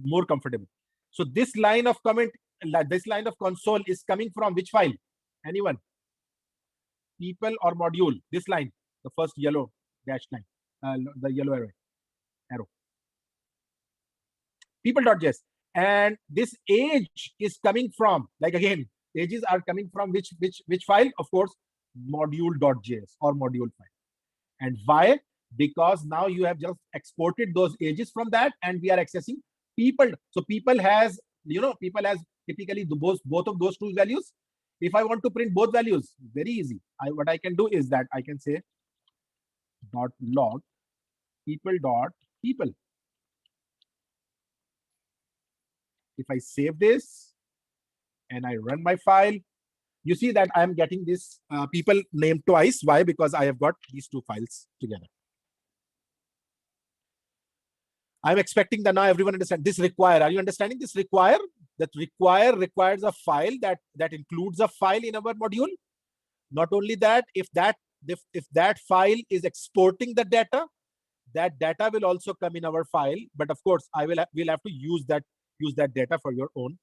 more comfortable. So this line of comment, this line of console is coming from which file? Anyone? People or module? This line, the first yellow dash line, the yellow arrow. People.js. And this age is coming from, like again, ages are coming from which file? Of course, module.js or module file. And why? Because now you have just exported those ages from that, and we are accessing people. So people has typically both of those two values. If I want to print both values, very easy. What I can do is that I can say .log people. If I save this and I run my file, you see that I'm getting this people name twice. Why? Because I have got these two files together. I'm expecting that now everyone understand this require. Are you understanding this require? That requires a file that includes a file in our module. Not only that, if that file is exporting the data, that data will also come in our file. But of course, we'll have to use that data for your own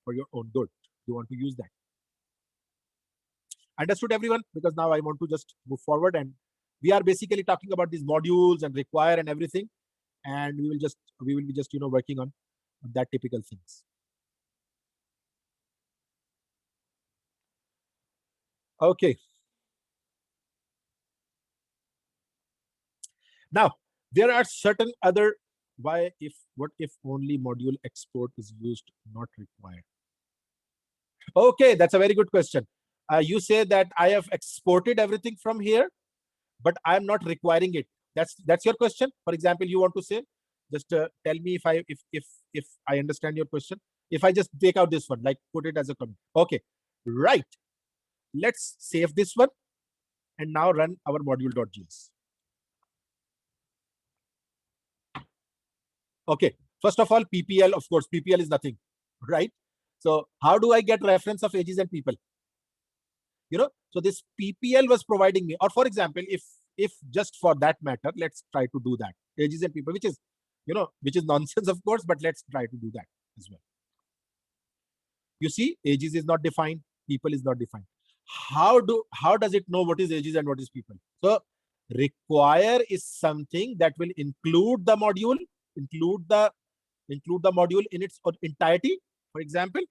good. You want to use that. Understood, everyone? Because now I want to just move forward, and we are basically talking about these modules and require and everything, and we will be just working on that typical things. Okay. Now there are certain other what if only module export is used, not required? Okay, that's a very good question. You say that I have exported everything from here, but I'm not requiring it. That's your question. For example, you want to say, just tell me if I understand your question. If I just take out this one, like put it as a comment. Okay, right. Let's save this one and now run our module.js. Okay, first of all, PPL, of course, PPL is nothing, right? So how do I get reference of ages and people? So this PPL was providing me, or for example, if just for that matter, let's try to do that. Ages and people, which is, which is nonsense, of course, but let's try to do that as well. You see, ages is not defined, people is not defined. How does it know what is ages and what is people? So require is something that will include the module, include the module in its entirety, for example.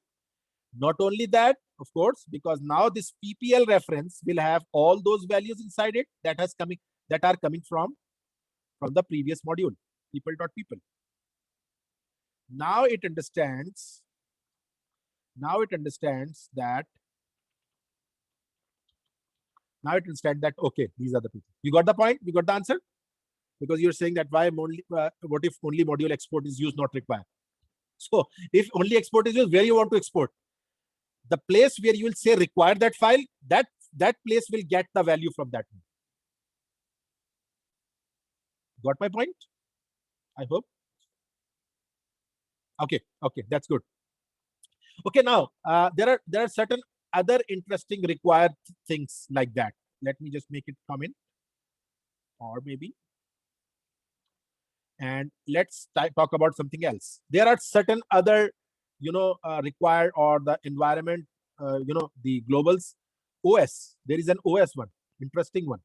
Not only that, of course, because now this PPL reference will have all those values inside it that are coming from the previous module, people.people. Now it understands that okay, these are the people. You got the point? You got the answer? Because you're saying that why only what if only module export is used, not require? So if only export is used, where you want to export? The place where you will say require that file, that place will get the value from that one. Got my point? I hope. Okay, that's good. Okay, now there are certain other interesting required things like that. Let me just make it come in, or maybe, and let's talk about something else. There are certain other, required, or the environment, the globals OS. There is an OS one, interesting one.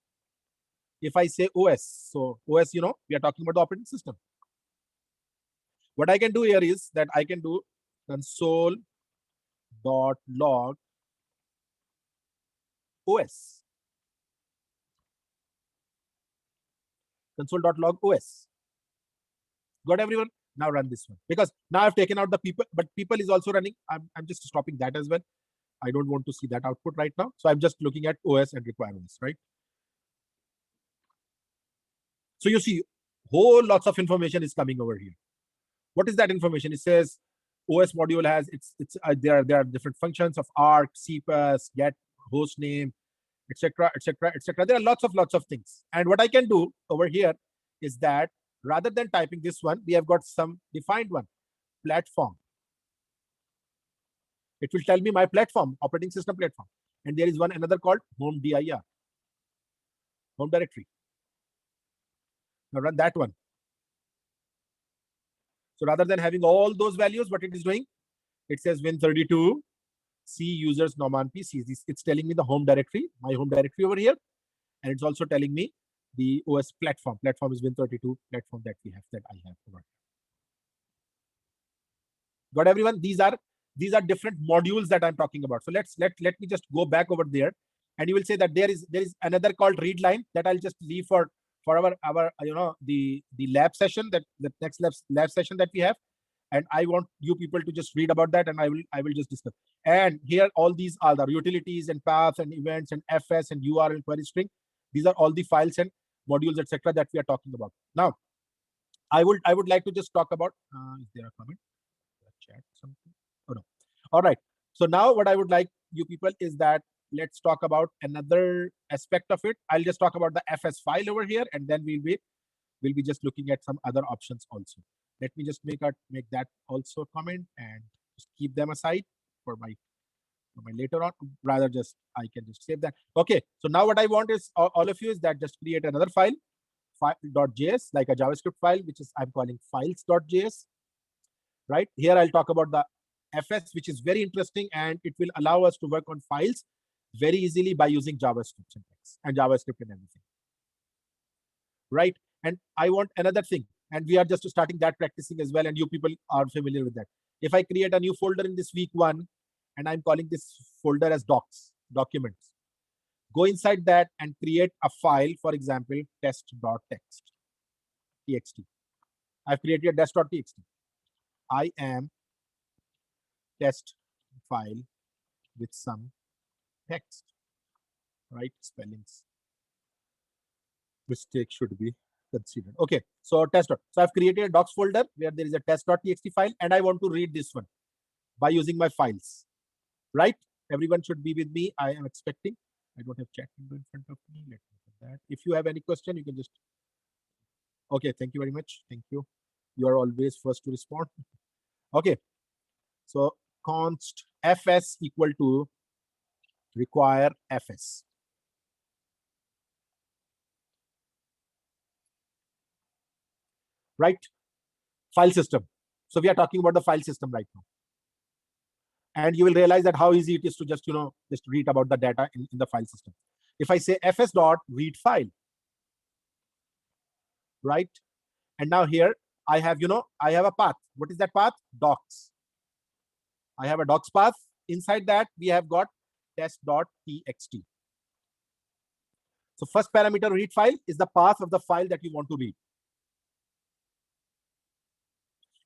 If I say OS, so OS, we are talking about the operating system. What I can do here is that I can do console.log OS. Console.log OS. Got everyone? Now run this one, because now I've taken out the people, but people is also running. I'm just stopping that as well. I don't want to see that output right now. So I'm just looking at OS and requirements, right? So you see, whole lots of information is coming over here. What is that information? It says OS module has there are different functions of arc, CPAS, get host name, etc., etc., etc. There are lots of things. And what I can do over here is that rather than typing this one, we have got some defined one, platform. It will tell me my platform, operating system platform. And there is one another called home dir, home directory. Now run that one. So rather than having all those values, what it is doing, it says Win32, C users Norman PC. It's telling me the home directory, my home directory over here. And it's also telling me the OS platform. Platform is Win32 platform that I have over here. Got everyone? These are different modules that I'm talking about. So let me just go back over there, and you will say that there is another called readline that I'll just leave for our the lab session, that the next lab session that we have. And I want you people to just read about that, and I will just discuss. And here all these are the utilities and paths and events and FS and URL query string. These are all the files and modules, etc., that we are talking about. Now, I would like to just talk about. Is there a comment? Chat something? Oh no. All right. So now what I would like you people is that let's talk about another aspect of it. I'll just talk about the FS file over here, and then we'll be just looking at some other options also. Let me just make that also a comment and just keep them aside for my later on. Rather, just I can just save that. Okay. So now what I want is all of you is that just create another file, file.js, like a JavaScript file, which is I'm calling files.js. Right here, I'll talk about the FS, which is very interesting, and it will allow us to work on files very easily by using JavaScript syntax and JavaScript and everything. Right. And I want another thing, and we are just starting that practicing as well, and you people are familiar with that. If I create a new folder in this week 1, and I'm calling this folder as documents, go inside that and create a file, for example, test.txt. I've created a test.txt. I am test file with some text, right? Spellings mistake should be considered. Okay, so test. So I've created a docs folder where there is a test.txt file, and I want to read this one. by using my files, right? Everyone should be with me. I am expecting. I don't have chat window in front of me. Let me put that. If you have any question, you can just. Okay, thank you very much. Thank you. You are always first to respond. Okay, so const fs equal to require fs. Right? File system. So we are talking about the file system right now. And you will realize that how easy it is to just, just read about the data in the file system. If I say fs dot read file, right? And now here I have, I have a path. What is that path? Docs. I have a docs path. Inside that we have got test.txt. So first parameter read file is the path of the file that you want to read.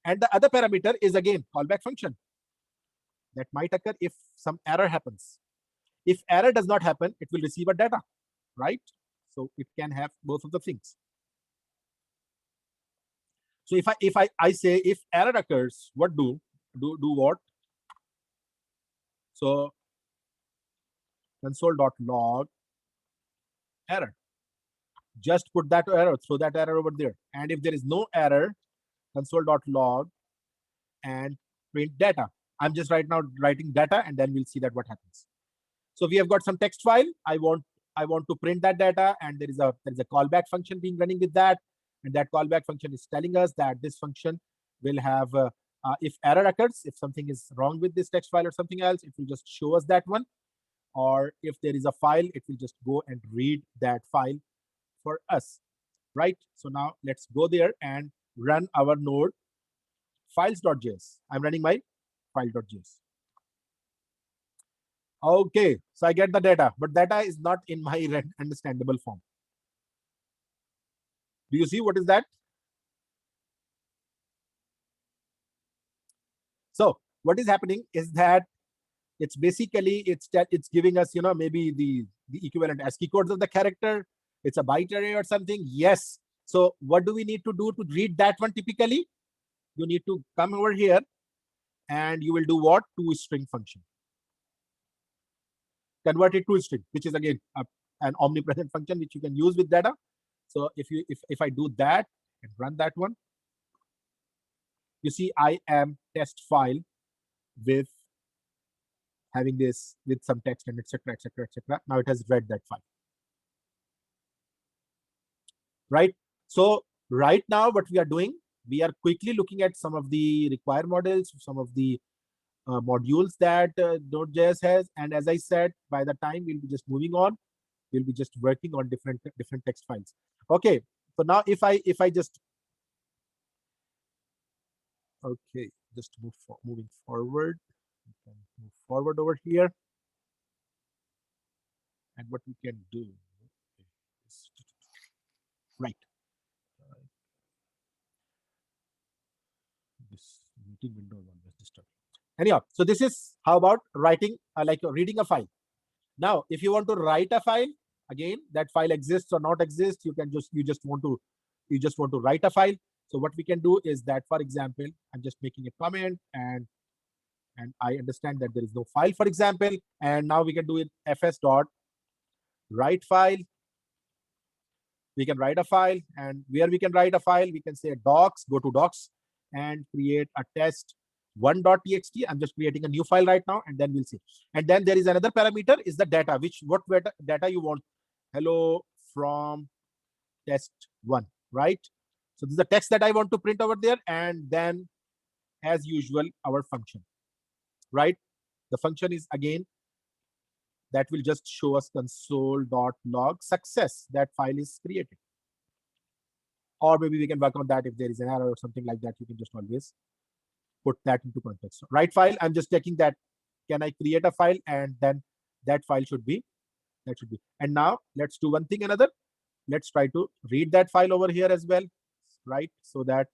And the other parameter is again callback function that might occur if some error happens. If error does not happen, it will receive a data, right? So it can have both of the things. So if I say if error occurs, what do what? So console.log error. Just put that error, throw that error over there. And if there is no error, console.log and print data. I'm just right now writing data, and then we'll see that what happens. So we have got some text file. I want to print that data, and there is a callback function being running with that, and that callback function is telling us that this function will have if error occurs, if something is wrong with this text file or something else, it will just show us that one. Or if there is a file, it will just go and read that file for us, right? So now let's go there and run our node files.js. I'm running my file.js. Okay, so I get the data, but data is not in my understandable form. Do you see what is that? So what is happening is that it's basically it's giving us maybe the equivalent ASCII codes of the character. It's a byte array or something. Yes. So what do we need to do to read that one? Typically, you need to come over here and you will do what? ToString function. Convert it to string, which is again an omnipresent function which you can use with data. So if I do that and run that one, you see I am test file with having this with some text and etc. etc. etc. Now it has read that file. Right. So right now what we are doing, we are quickly looking at some of the required models, some of the modules that Node.js has. And as I said, by the time we'll be just moving on, we'll be just working on different text files. Okay. So now if I just just moving forward, we can move forward over here. And what we can do, right? This meeting window is always disturbing. Anyhow, so this is how about writing, like reading a file. Now, if you want to write a file, again, that file exists or not exists, you just want to write a file. So what we can do is that, for example, I'm just making a comment and I understand that there is no file, for example, and now we can do it fs dot write file. We can write a file, and where we can write a file, we can say docs, go to docs and create a test1.txt. I'm just creating a new file right now, and then we'll see. And then there is another parameter is the data, what data you want. Hello from test1, right? So this is the text that I want to print over there, and then as usual, our function, right? The function is again that will just show us console.log success, that file is created. Or maybe we can work on that if there is an error or something like that. You can just always put that into context. So write file, I'm just checking that can I create a file, and then that file should be and now let's do one thing another. Let's try to read that file over here as well, right? So that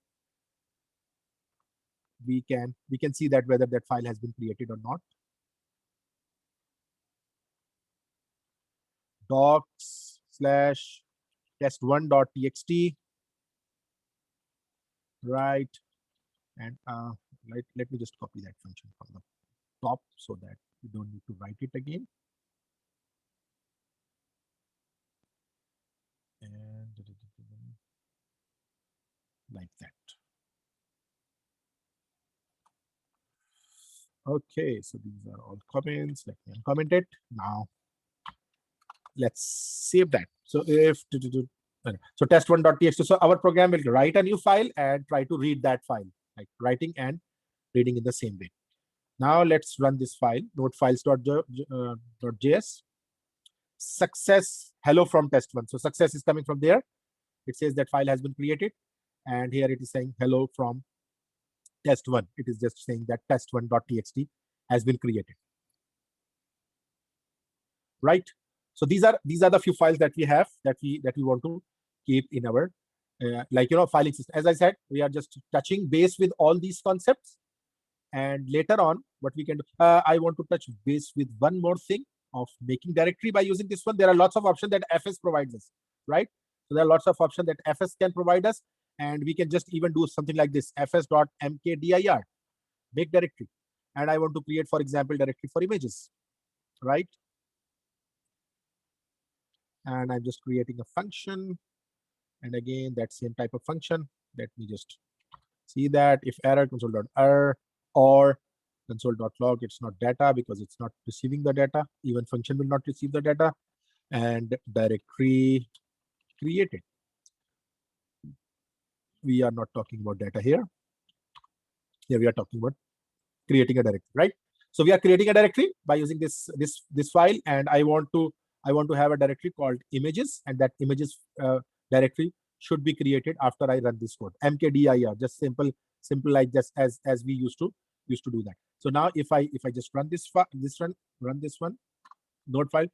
we can see that whether that file has been created or not. Docs slash test1.txt, right? And Let me just copy that function from the top so that you don't need to write it again. And like that. Okay, so these are all comments. Let me uncomment it. Now let's save that. So if so test1.txt, so our program will write a new file and try to read that file, like writing and reading in the same way. Now let's run this file, notefiles.js. Success, hello from test1. So success is coming from there. It says that file has been created, and here it is saying hello from test1. It is just saying that test1.txt has been created. Right. So these are the few files that we have that we want to keep in our filing system. As I said, we are just touching base with all these concepts, and later on, what we can do, I want to touch base with one more thing of making directory by using this one. There are lots of options that FS provides us, right? So there are lots of options that FS can provide us, and we can just even do something like this: fs.mkdir, make directory, and I want to create, for example, directory for images, right? And I'm just creating a function, and again that same type of function. Let me just see that if error console.error or console.log, it's not data because it's not receiving the data. Even function will not receive the data. And directory created. We are not talking about data here. Here we are talking about creating a directory, right? So we are creating a directory by using this file, and I want to have a directory called images, and that images directory should be created after I run this code. mkdir, just simple like just as we used to do that. So now if I just run this one node file,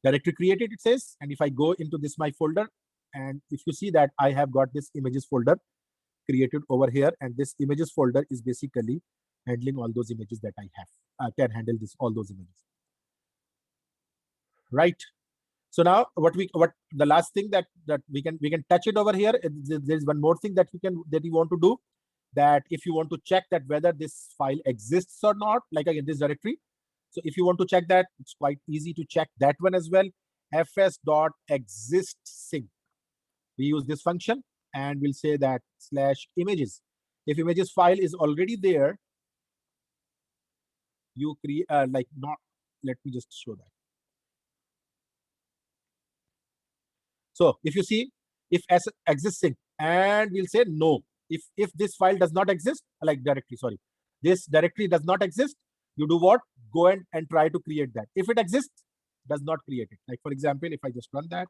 directory created, it says, and if I go into this my folder, and if you see that I have got this images folder created over here, and this images folder is basically handling all those images that I have. I can handle all those images, right? So now what the last thing that we can touch it over here. There's one more thing that you want to do, that if you want to check that whether this file exists or not, like again this directory. So if you want to check that, it's quite easy to check that one as well. fs.existsync. We use this function, and we'll say that /images. If images file is already there, you create let me just show that. So if you see, if as existing, and we'll say no. If this file does not exist, like directory, sorry, this directory does not exist, you do what? Go and try to create that. If it exists, does not create it. Like for example, if I just run that,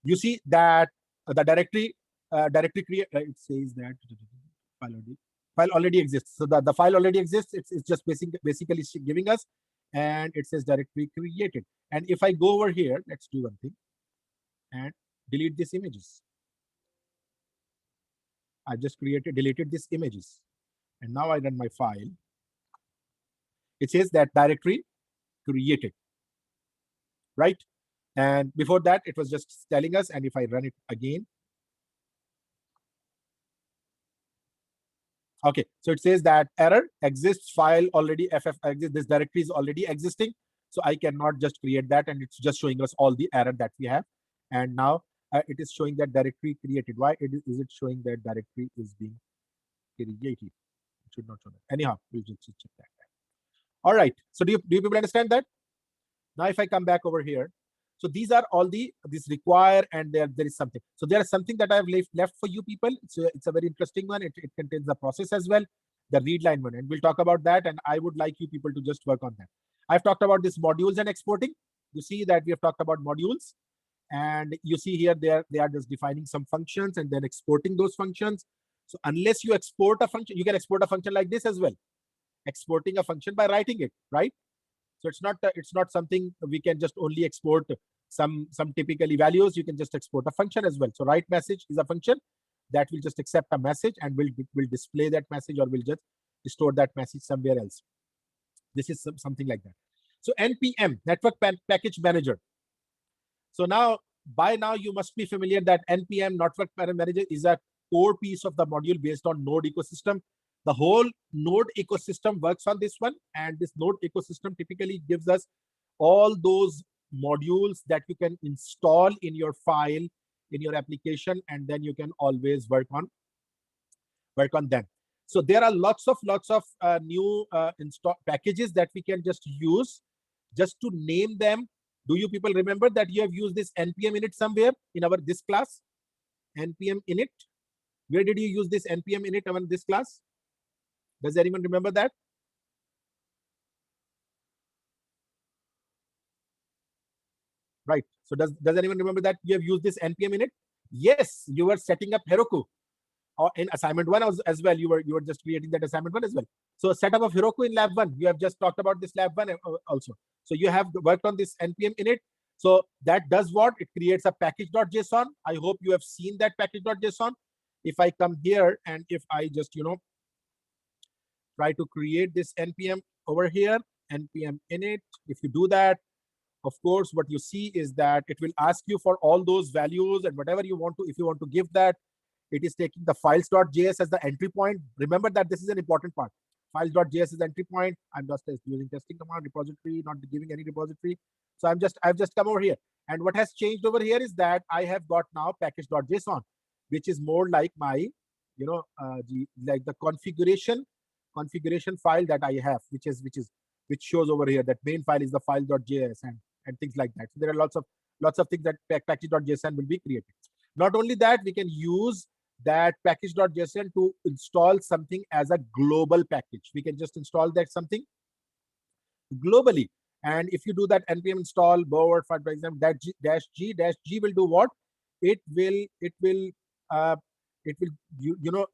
you see that the directory create, it says that file already exists. So the file already exists. It's just basically giving us, and it says directory created. And if I go over here, let's do one thing and delete these images. I just deleted these images, and now I run my file. It says that directory created, right? And before that, it was just telling us, and if I run it again, okay, so it says that error exists file already exists. This directory is already existing, so I cannot just create that, and it's just showing us all the error that we have. And now it is showing that directory created. Why is it showing that directory is being created? It should not show that. Anyhow, we'll just check that. All right. So do you people understand that? Now if I come back over here, so these are all this require, and there is something. So there is something that I have left for you people. It's a very interesting one. It contains the process as well, the read line one, and we'll talk about that. And I would like you people to just work on that. I've talked about this modules and exporting. You see that we have talked about modules, and you see here they are just defining some functions and then exporting those functions. So unless you export a function, you can export a function like this as well, exporting a function by writing it, right? So it's not something we can just only export some typically values. You can just export a function as well. So write message is a function that will just accept a message and will display that message, or will just store that message somewhere else. This is something like that. So npm, network package manager. So now by now you must be familiar that npm network package manager is a core piece of the module based on Node ecosystem. The whole Node ecosystem works on this one, and this Node ecosystem typically gives us all those modules that you can install in your file, in your application, and then you can always work on them. So there are lots of new install packages that we can just use. Just to name them, do you people remember that you have used this npm init somewhere in our this class? Npm init. Where did you use this npm init in this class? Does anyone remember that? Right. So does anyone remember that you have used this npm init? Yes, you were setting up Heroku. Or in assignment 1 as well, you were just creating that assignment 1 as well. So setup of Heroku in lab 1, you have just talked about this lab 1 also. So you have worked on this npm init. So that does what? It creates a package.json. I hope you have seen that package.json. If I come here and if I just, try to create this npm over here, npm init, if you do that, of course, what you see is that it will ask you for all those values and whatever you want to, if you want to give that. It is taking the files.js as the entry point. Remember that this is an important part. Files.js is entry point. I'm just using testing command repository, not giving any repository. So I've just come over here. And what has changed over here is that I have got now package.json, which is more like my, like the configuration file that I have, which shows over here that main file is the file.js and things like that. So there are lots of things that package.json will be created. Not only that, we can use that package.json to install something as a global package. We can just install that something globally. And if you do that npm install board, for example, that -g will do what? It will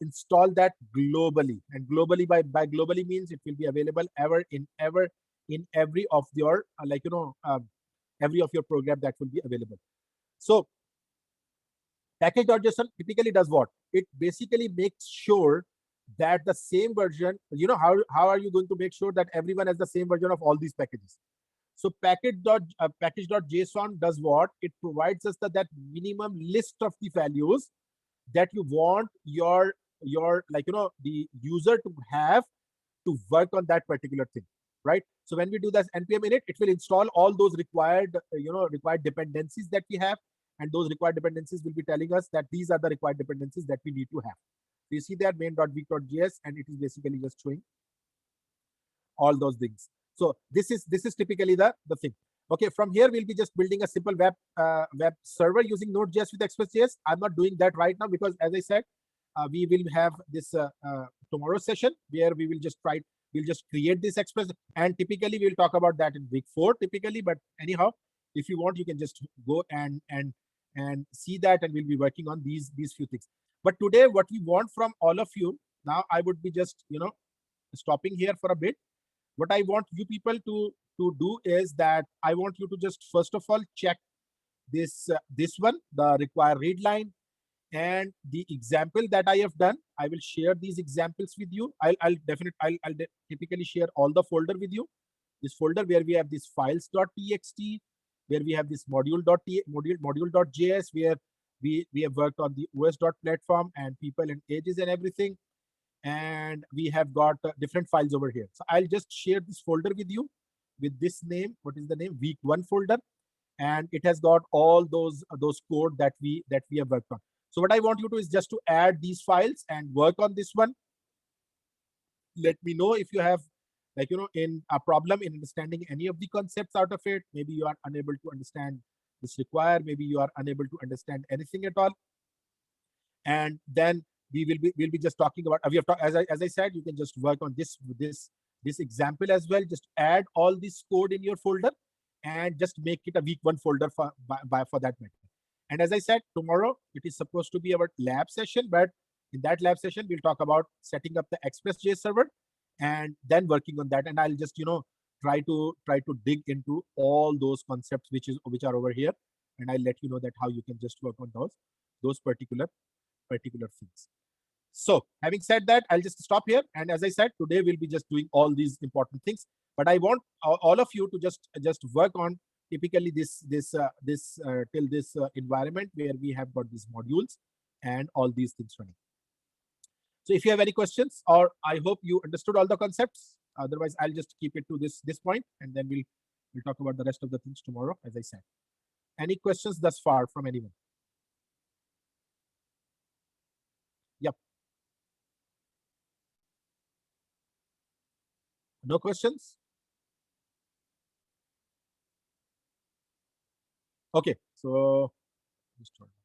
install that globally. And globally, by globally means it will be available in every of your every of your program that will be available. So package.json typically does what? It basically makes sure that the same version, how are you going to make sure that everyone has the same version of all these packages? So package.json does what? It provides us that minimum list of the values that you want your the user to have to work on that particular thing, right? So when we do this npm init, it will install all those required dependencies that we have. And those required dependencies will be telling us that these are the required dependencies that we need to have. So you see that main.week.js, and it is basically just showing all those things. So this is typically the thing. Okay, from here we'll be just building a simple web server using Node.js with Express.js. I'm not doing that right now because, as I said, we will have this tomorrow session where we'll just create this Express, and typically we'll talk about that in week 4 typically. But anyhow, if you want, you can just go and see that, and we'll be working on these few things. But today, what we want from all of you, now I would be just stopping here for a bit. What I want you people to do is that I want you to just first of all check this one, the require read line, and the example that I have done. I will share these examples with you. I'll typically share all the folder with you. This folder where we have this files.txt, where we have this module.js, where we have worked on the os.platform and people and ages and everything. And we have got different files over here. So I'll just share this folder with you with this name. What is the name? Week 1 folder. And it has got all those code that we have worked on. So what I want you to is just to add these files and work on this one. Let me know if you have in a problem in understanding any of the concepts out of it. Maybe you are unable to understand this require, maybe you are unable to understand anything at all. And then we'll be just talking about, as I said, you can just work on this example as well. Just add all this code in your folder and just make it a week 1 folder for that matter. And as I said, tomorrow it is supposed to be our lab session, but in that lab session we'll talk about setting up the Express.js server and then working on that. And I'll just try to dig into all those concepts which are over here, and I'll let you know that how you can just work on those particular things. So having said that, I'll just stop here. And as I said, today we'll be just doing all these important things, but I want all of you to just work on typically this till this environment where we have got these modules and all these things running. So if you have any questions, or I hope you understood all the concepts. Otherwise, I'll just keep it to this point, and then we'll talk about the rest of the things tomorrow, as I said. Any questions thus far from anyone? Yep. No questions? Okay. So just hold on.